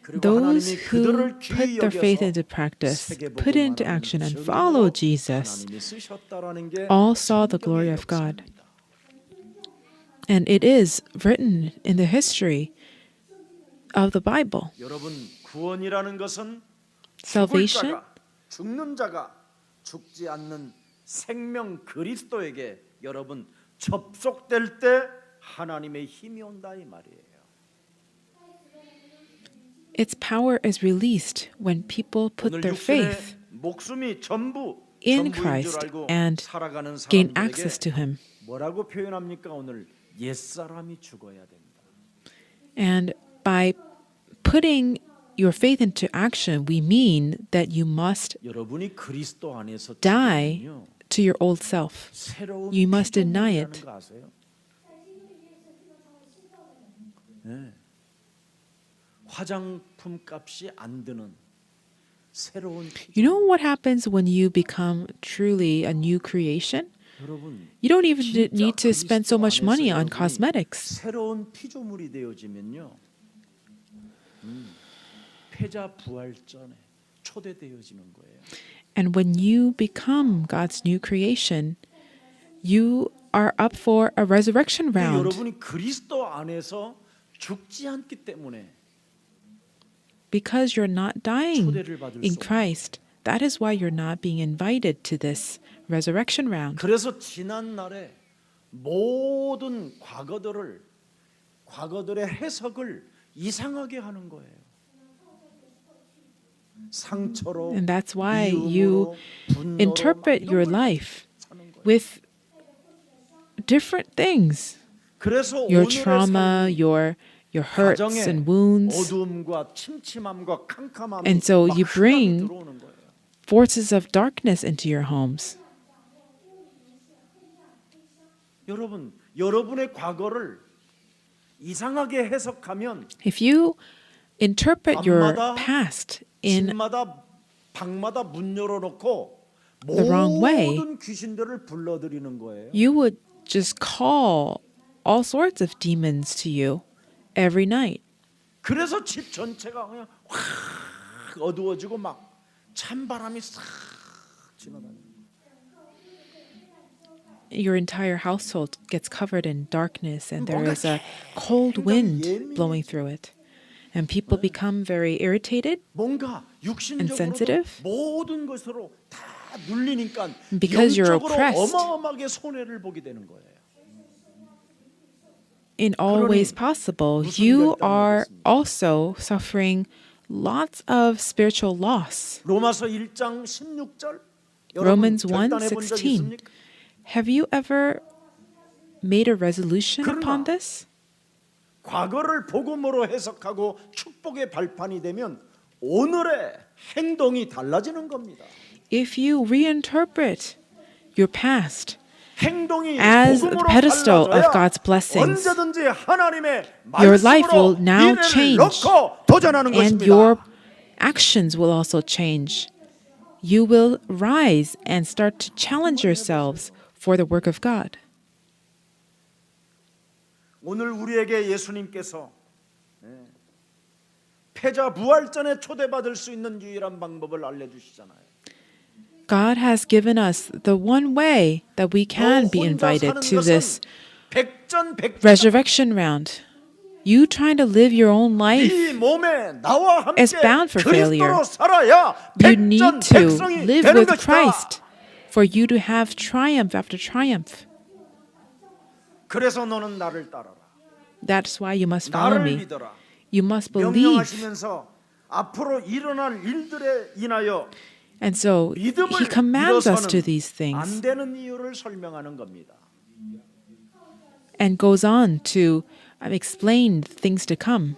그리고 Those 하나님이 who 그들을 put 귀히 their faith into 여겨서 practice, put into 세계복음화라는 action, and 증인으로 follow Jesus, 하나님이 쓰셨다라는 게 all saw the glory 성경의 of God. 역사입니다. And it is written in the history of the Bible. 여러분 구원이라는 것은 죽을 Salvation 자가 죽는 자가 죽지 않는 생명 그리스도에게 여러분 접속될 때 하나님의 힘이 온다 이 말이에요. its power is released when people put 오늘 their 육신의 faith 목숨이 전부 in 전부인 줄 Christ 알고 and 살아가는 gain 사람들에게 access to Him. 뭐라고 표현합니까? 오늘 옛사람이 죽어야 된다. And by putting your faith into action, we mean that you must 여러분이 그리스도 안에서 die 죽으면요, to your old self. 새로운 You must deny 피조물이라는 it. 거 아세요? 네. 화장품 값이 안 드는 새로운 You know what happens when you become truly a new creation? 여러분 You don't even 진짜 need to spend so 그리스도 much money 안에서 on 여러분이 cosmetics. 새로운 피조물이 되어지면요, 패자 부활전에 초대되어지는 거예요. And when you become God's new creation, you are up for a resurrection round. 여러분이 그리스도 안에서 죽지 않기 때문에 Because you're not dying 초대를 받을 in 수 없는. Christ, that is why you're not being invited to this resurrection round. 그래서 지난 날에 모든 과거들의 해석을 이상하게 하는 거예요. 상처로, And that's why 미움으로, you 분노로 interpret 막 your 이런 걸 life 사는 거예요. with different things. 그래서 Your 오늘의 trauma, 삶이 your hurts 가정에 and wounds. 어두움과 침침함과 캄캄함이 And so 막 you 흑암이 bring 들어오는 거예요. forces of darkness into your homes. 여러분, 여러분의 과거를 이상하게 해석하면 If you interpret your 밤마다 past in 집마다 방마다 문 열어놓고 the wrong way, 모든 귀신들을 불러들이는 거예요. you would just call all sorts of demons to you every night. 그래서 집 전체가 그냥 확 어두워지고 막 찬바람이 싹 지나다니는. Your entire household gets covered in darkness and there is a cold wind blowing through it. And people become very irritated 뭔가 육신적으로 sensitive? 모든 것으로 다 눌리니까 Because you're 영적으로 oppressed. 어마어마하게 손해를 보게 되는 거예요. in all 그러니 ways possible. 무슨 You 결단을 are 하겠습니까? also suffering lots of spiritual loss. 로마서 1장 16절 Romans 여러분 결단해 본 적 1:16. 있습니까? Have you ever made a resolution 그러나 upon this? 과거를 복음으로 해석하고 축복의 발판이 되면 오늘의 행동이 달라지는 겁니다. If you reinterpret your past 행동이 as the 복음으로 pedestal of 달라져야 God's blessings, 언제든지 하나님의 your life will 말씀으로 now 미래를 change, 넣고 도전하는 and 것입니다. your actions will also change. You will rise and start to challenge yourselves for the work of God. 오늘 우리에게 예수님께서 패자 부활전에 초대받을 수 있는 유일한 방법을 알려주시잖아요. God has given us the one way that we can be invited to this 백전백전 resurrection round. You trying to live your own life, 이 몸에 나와 함께 is bound for failure. 그리스도로 살아야 you need to 백전백성이 live 되는 with 것이다. Christ for you to have triumph after triumph. 그래서 너는 나를 따라라. That's why you must follow 나를 me. 믿어라. You must believe. 명령하시면서 앞으로 일어날 일들에 인하여 And so 믿음을 he commands us to 잃어서는 these things 안 되는 이유를 설명하는 겁니다. and goes on to explain things to come.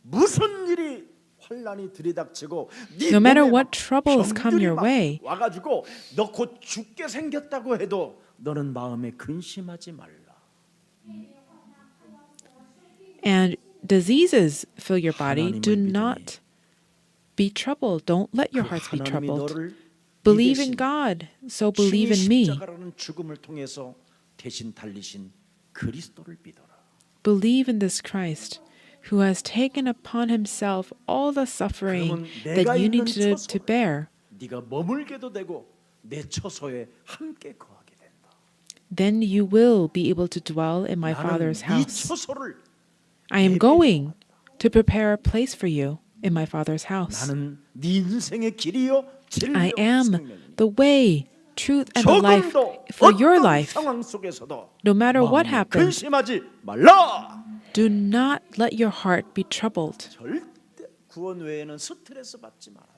무슨 일이 환난이 들이닥치고 네 No matter 몸에 what 막 troubles come 병들이 your 막 way, 와가지고 너 곧 죽게 생겼다고 해도 너는 마음에 근심하지 말라. and diseases fill your body, do 하나님을 not be troubled. Don't let your hearts be 하나님이 troubled. 너를 Believe in 이 대신 God, so believe in 주의 me. 십자가라는 죽음을 통해서 대신 달리신 그리스도를 믿어라. Believe in this Christ who has taken upon himself all the suffering 그러면 that 내가 you 있는 need to 처소를 bear. 네가 머물게도 되고 내 처소에 함께 거하게 된다. Then you will be able to dwell in my 나는 Father's 네 house. 처소를 I am 예배해 going to prepare a place for you in my Father's house. 나는 네 인생의 길이요 진리요 I am 생명이니 the way, truth, and the life 조금도 for your 어떤 life. 상황 속에서도 No matter what 마음에 happens, 근심하지 말라. do not let your heart be troubled. 절대 구원 외에는 스트레스 받지 말아요.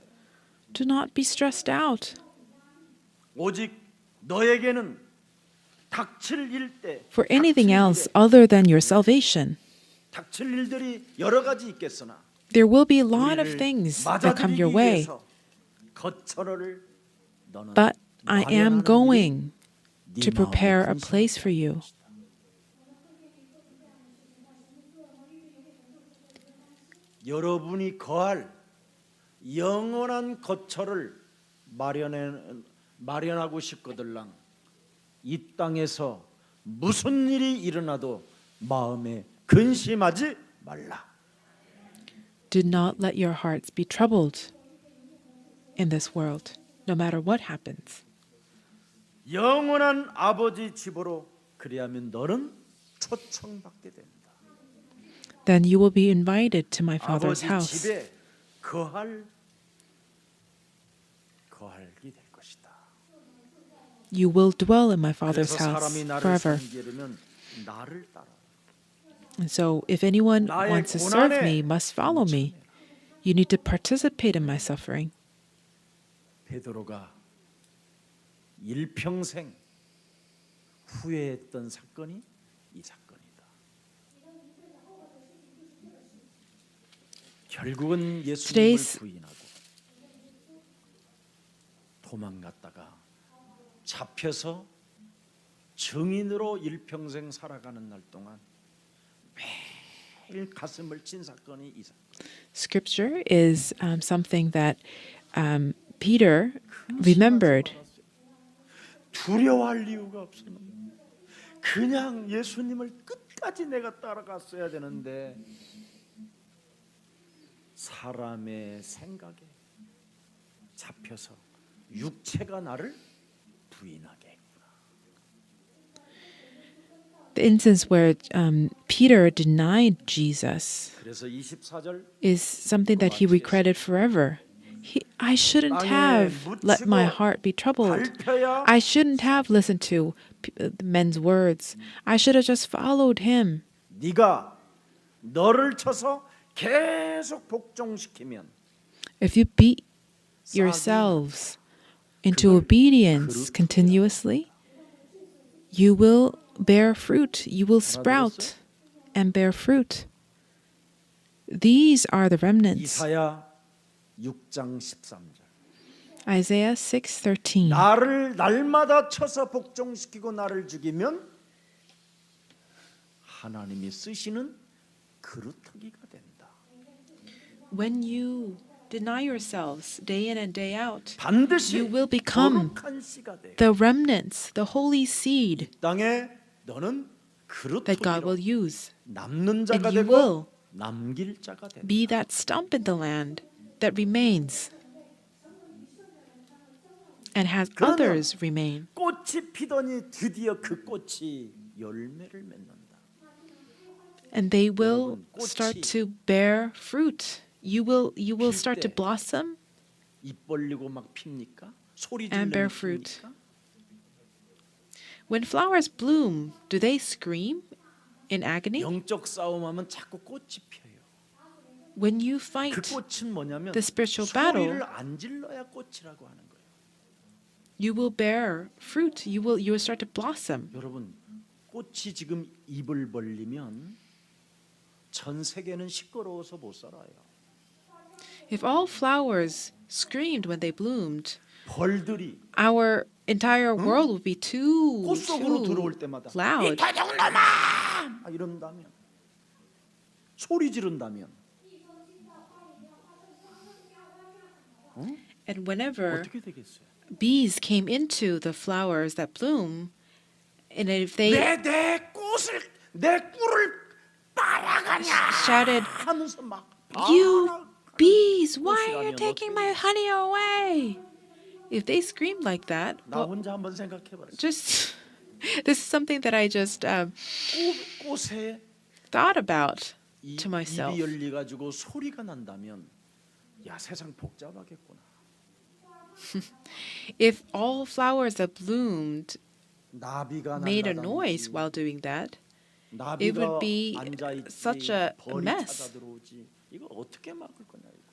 Do not be stressed out. 오직 너에게는 닥칠 일때 For anything else other than your salvation. 닥칠 일들이 여러 가지 있겠으나 There will be a lot of 우리를 things that come 맞아들이기 your way, 위해서 거처를 너는 but I am 마련하는 going 일이 to 네 prepare 마음에 a place for you. 여러분이 거할 영원한 거처를 마련하고 싶거들랑 이 땅에서 무슨 일이 일어나도 마음에 근심하지 말라. Do not let your hearts be troubled in this world, no matter what happens. 영원한 아버지 집으로 그리하면 너는 초청받게 된다. Then you will be invited to my Father's 아버지 house. 집에 거할이 될 것이다. You will dwell in my Father's 그래서 house 사람이 나를 forever. 섬기려면 나를 따라. And so, if anyone 나의 wants to serve 고난에 me, must follow me. You need to participate in my suffering. 베드로가 일평생 후회했던 사건이 이 사건이다. 결국은 예수님을 Today's- 부인하고 도망갔다가 잡혀서 증인으로 일평생 살아가는 날 동안 매일 가슴을 친 사건이 이 사건. Scripture is something that Peter remembered. 두려워할 이유가 없었는데 그냥 예수님을 끝까지 내가 따라갔어야 되는데 사람의 생각에 잡혀서 육체가 나를 부인하게 했구나. The instance where Peter denied Jesus 그래서 24절 is something that he regretted forever. I shouldn't have let my heart be troubled. 밟혀야 I shouldn't have listened to men's words. I should have just followed him. 네가 너를 쳐서 계속 복종시키면 If you beat yourselves into obedience continuously, you will bear fruit. You will sprout and bear fruit. These are the remnants. 이사야 6장 13절. Isaiah 6:13. 나를 날마다 쳐서 복종시키고 나를 죽이면 하나님이 쓰시는 그루터기가 된다. When you deny yourselves day in and day out, 반드시 you will become 거룩한 씨가 돼. the remnants, the holy seed 땅에 너는 that God will 그루터기로 use. 남는 자가 And you 되고 will 남길 자가 된다. be that stump in the land that remains and has 그러면 others remain. 꽃이 피더니 드디어 그 꽃이 열매를 맺는다. And they will 여러분, 꽃이 start to bear fruit. You will start to 때 blossom 입 벌리고 막 핍니까? 소리 and bear 지르며 fruit. 핍니까? When flowers bloom, do they scream in agony? 영적 싸움하면 자꾸 꽃이 피어요. When you 그 fight 꽃은 뭐냐면 the spiritual battle, 소리를 안 질러야 꽃이라고 하는 거예요. you will bear fruit. You will start to blossom. 여러분, 꽃이 지금 입을 벌리면 전 세계는 시끄러워서 못 살아요. If all flowers screamed when they bloomed, 벌들이 our entire world would be 꽃 속으로 들어올 too 때마다 이 loud. 도둑놈아! 막 이런다면 소리 지른다면 And whenever 어떻게 되겠어요? bees came into the flowers that bloom, and if they 내 꿀을 빨아가냐 shouted, 하면서 막 "You bees, why 꽃이 are you 아니야, taking 너 my honey away?" If they screamed like that, 나 well, 혼자 한번 생각해봤어요. just this is something that I just 꽃에 thought about 이, to myself. 입이 열리 가지고 소리가 난다면 야 세상 복잡하겠구나. If all flowers that bloomed 나비가 made a 날아다니지, noise while doing that, 나비가 it would be 앉아있지, such a 벌이 mess. 찾아 들어오지. 이거 어떻게 막을 거냐 이거.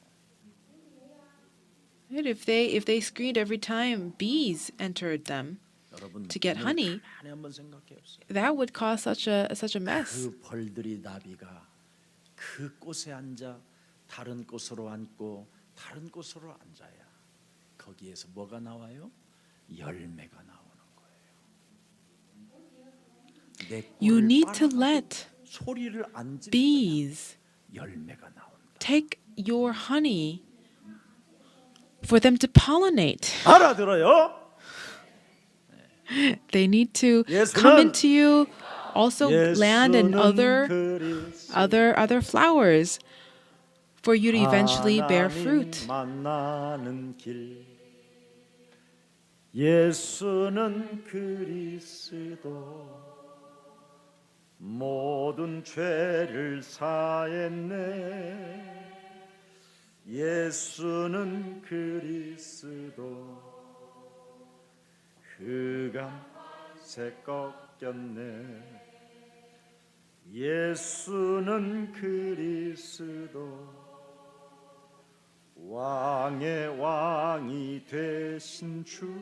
And if they screamed every time bees entered them 여러분 to get honey, 가만히 한번 생각해 보세요. that would cause such a mess. 그 벌들이 나비가 그 꽃에 앉아 다른 꽃으로 앉고 다른 꽃으로 앉아야 거기에서 뭐가 나와요? 열매가 나오는 거예요. 내 You 꿀을 need to 빨아가지고 let 소리를 안 지르면 bees 열매가 나온다. take your honey for them to pollinate. 알아들어요? They need to 예수는- come into you, also land in 예수는 그리스도 other flowers for you to eventually bear 하나님 fruit. 만나는 길 예수는 그리스도 모든 죄를 사했네 예수는 그리스도 그감새 꺾였네 예수는 그리스도 왕의 왕이 되신 주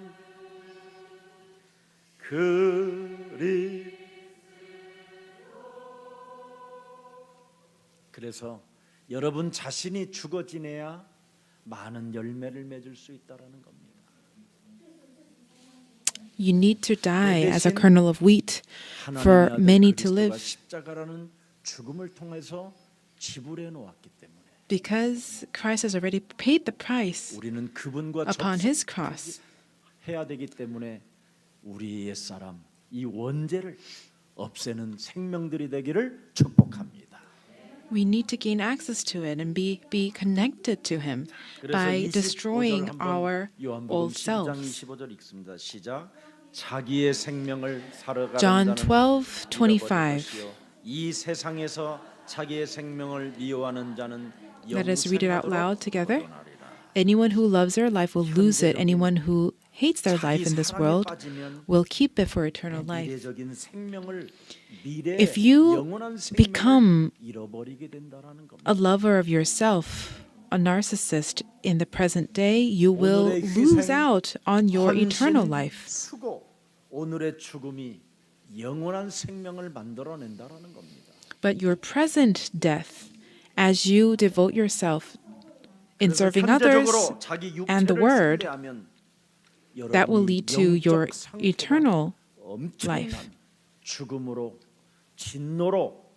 그래서 여러분 자신이 죽어 지내야 많은 열매를 맺을 수 있다라는 겁니다. You need to die as a kernel of wheat for 하나님의 아들 many to 그리스도가 live, 십자가라는 죽음을 통해서 지불해 놓았기 때문에 because Christ has already paid the price 우리는 그분과 upon his cross. 해야 되기 때문에 우리 옛사람 이 원죄를 없애는 생명들이 되기를 축복합니다. We need to gain access to it and be connected to him 그래서 by 25절 destroying 한번 our 요한복음 old 12장 selves. 25절 읽습니다. 시작. 자기의 생명을 살아가는 John 자는 12:25. 잃어버릴 것이요. 이 세상에서 자기의 생명을 미워하는 자는 Let us read it out loud 영생하도록 together. 얻어나리라. Anyone who loves their life will lose it. Anyone who hates their life in this world will keep it for eternal life. 미래적인 생명을 미래 If you 영원한 생명을 become 잃어버리게 된다라는 겁니다. a lover of yourself, a narcissist in the present day, you will 오늘의 lose 희생, out on your 헌신, eternal life. 수고, 오늘의 죽음이 영원한 생명을 만들어낸다라는 겁니다. But your present death, as you devote yourself in 그래서 serving others 현재적으로 자기 and the 육체를 word, 숭배하면 that will lead to 여러분이 your 영적 상태가 eternal 엄청난 life. 죽음으로 진노로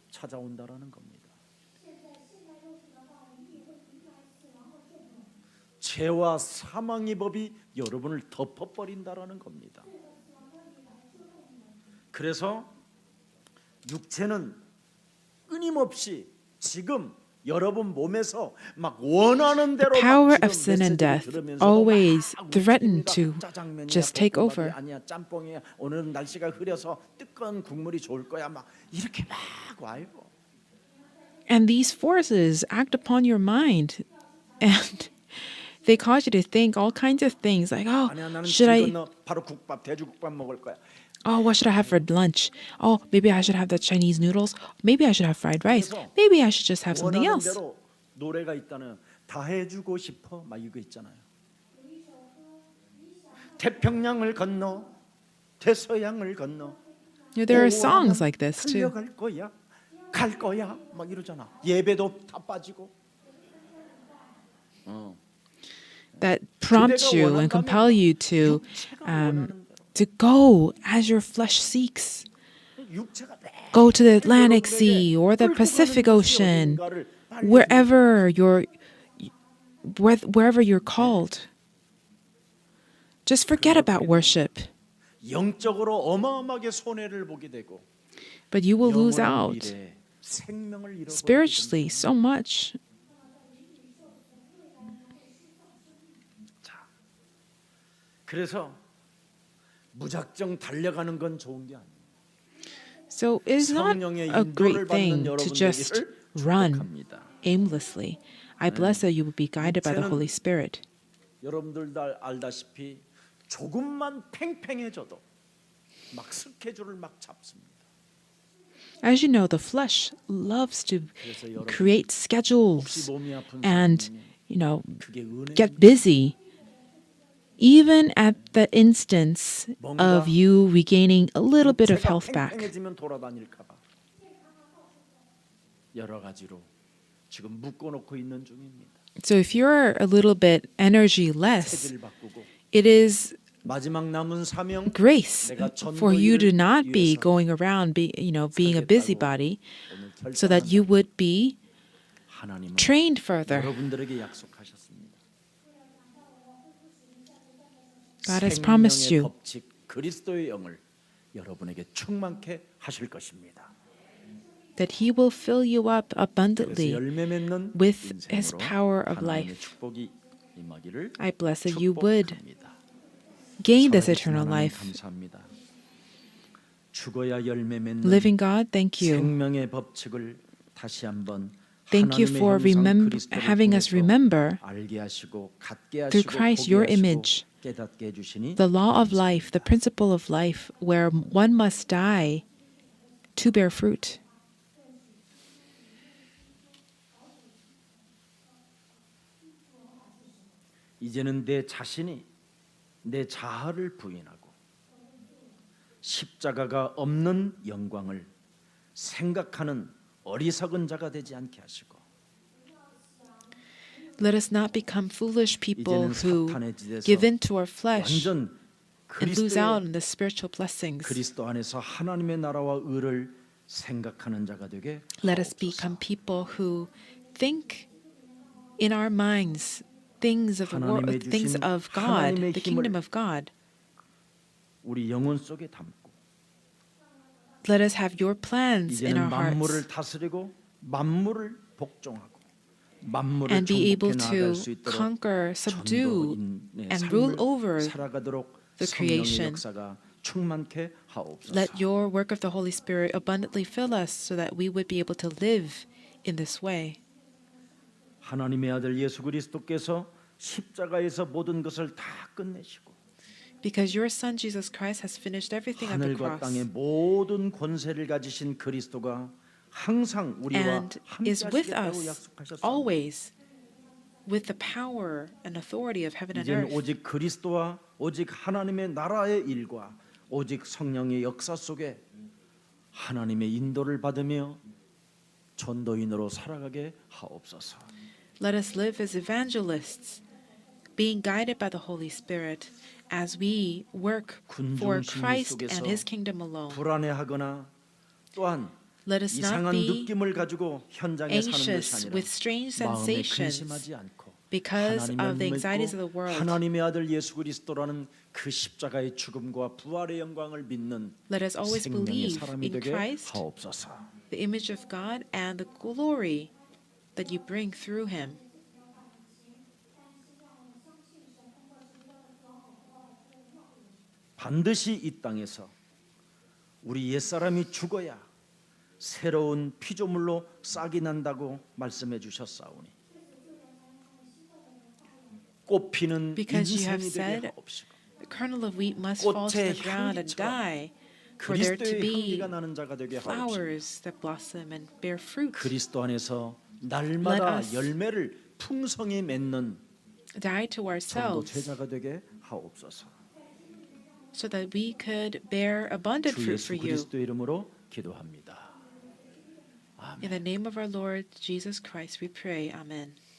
찾아온다라는 겁니다. 죄와 사망의 법이 여러분을 덮어버린다라는 겁니다. 그래서 육체는 끊임없이 지금 여러분 몸에서 막 원하는 대로 The power 막 지금 of sin and 메시지를 death 들으면서도 always 막 threaten 움직입니다. to 짜장면이야, just take 볶음밥이 over. 아니야, 짬뽕이야. 오늘은 날씨가 흐려서 뜨거운 국물이 좋을 거야. 막 이렇게 막 와요. And these forces act upon your mind and they cause you to think all kinds of things like, oh, 아니야, 나는 should I, 길 건너 바로 국밥, 돼지국밥 먹을 거야. oh, what should I have for lunch? Oh, maybe I should have the Chinese noodles. Maybe I should have fried rice. Maybe I should just have something 원하는 else. 대로 노래가 있다는 다 해주고 싶어 막 이거 있잖아요. 태평양을 건너 대서양을 건너 You know, there are songs like this too. 달려갈 거야 갈 거야 막 이러잖아. 예배도 다 빠지고 That prompt you and compel you to go as your flesh seeks. 육체가 Go to the Atlantic Sea or the Pacific Ocean, wherever wherever you're called. Just forget about worship, 영적으로 어마어마하게 손해를 보게 되고 but you will lose 영원한 out 미래에 생명을 잃어버리게 spiritually 됩니다. so much. 그래서 무작정 달려가는 건 좋은 게 아니에요. So it is not 성령의 a 인도를 great thing 받는 to 여러분 just 되기를 run 축복합니다. aimlessly. I bless that you will be guided by the 육체는 Holy Spirit. 여러분들 알다시피 조금만 팽팽해져도 막 스케줄을 막 잡습니다. As you know, the flesh loves to 그래서 여러분 create 혹시 schedules 몸이 아픈 and, 사람이 그게 get 은혜입니다. busy, even at the instance 뭔가 of you regaining a little bit of 육체가 health back. 팽팽해지면 돌아다닐까 봐 여러 가지로 지금 묶어놓고 있는 중입니다. So if you're a little bit energy-less, 체질을 바꾸고 it is 마지막 남은 사명 grace 내가 for you to 전도일을 not be 위해서 going around, being a 살겠다고 busybody, 오늘 so that you 결단한다. would be 하나님은 trained further. 여러분들에게 약속하셨습니다. God has promised 생명의 you 법칙 그리스도의 영을 여러분에게 충만케 하실 것입니다. that He will fill you up 그래서 abundantly 열매 맺는 with His 인생으로 power of 하나님의 life. 축복이 임하기를 I bless that you would 축복합니다. gain this 살아계신 eternal 하나님 life. 감사합니다. 죽어야 열매 맺는 Living God, thank you. 생명의 법칙을 다시 한번 Thank you 하나님의 for 형상 그리스도를 having us 통해서 remember 알게 하시고 갖게 through 하시고 Christ, 보게 your 하시고 image, 깨닫게 해주시니 the law of life, the principle of life, where one must die to bear fruit. 이제는 내 자신이 내 자아를 부인하고 십자가가 없는 영광을 생각하는 어리석은 자가 되지 않게 하시고 Let us not become foolish people 이제는 who 사탄의 짓에서 give in to our flesh 완전 and lose out 그리스도의 on the spiritual blessings. 그리스도 안에서 하나님의 나라와 의를 생각하는 자가 되게 Let us 하옵소서. become people who think in our minds things of the world, 하나님의 things 주신 of God, 하나님의 the 힘을 kingdom of God. 우리 영혼 속에 담고 Let us have your plans in 이제는 our hearts 만물을 다스리고 만물을 복종하고 만물을 and be able 정복해 to 나아갈 수 있도록 conquer, subdue, 전도인의 and rule 삶을 over 살아가도록 the 성령의 creation. 역사가 충만케 하옵소서. Let your work of the Holy Spirit abundantly fill us so that we would be able to live in this way. 하나님의 아들 예수 그리스도께서 십자가에서 모든 것을 다 끝내시고 Because your Son Jesus Christ has finished everything at the 하늘과 cross 땅의 모든 권세를 가지신 그리스도가 항상 우리와 and 함께 is with 하시겠다고 us 약속하셨습니다. always with the power and authority of heaven and 이제는 earth. 오직 그리스도와 오직 하나님의 나라의 일과 오직 성령의 역사 속에 하나님의 인도를 받으며 전도인으로 살아가게 하옵소서. Let us live as evangelists, being guided by the Holy Spirit as we work for 군중 심리 Christ 속에서 and His kingdom alone. 불안해하거나 또한 Let us not 이상한 be 느낌을 가지고 현장에 사는 것이 anxious 아니라 with strange 마음에 sensations 근심하지 않고 because of the 하나님을 anxieties of the 믿고 world. 하나님의 아들 예수 그리스도라는 그 십자가의 죽음과 부활의 영광을 믿는 Let us always 생명의 believe 사람이 in 되게 Christ, 하옵소서. the image of God, and the glory that you bring through Him. 반드시 이 땅에서 우리 옛사람이 죽어야 새로운 피조물로 싹이 난다고 말씀해 주셨사오니 꽃피는 Because you have 인생이 said 되게 하옵시고 the kernel of wheat must fall to 꽃의 the ground and 향기처럼 die for there to 그리스도의 be 향기가 나는 자가 되게 하옵시고 flowers that blossom and bear fruit. 그리스도 안에서 날마다 Let us 열매를 풍성히 맺는 Die to 전도 ourselves 제자가 되게 하옵소서. so that we could bear abundant 주 fruit 예수 for you. 그리스도 이름으로 기도합니다. In the name of our Lord Jesus Christ, we pray. Amen.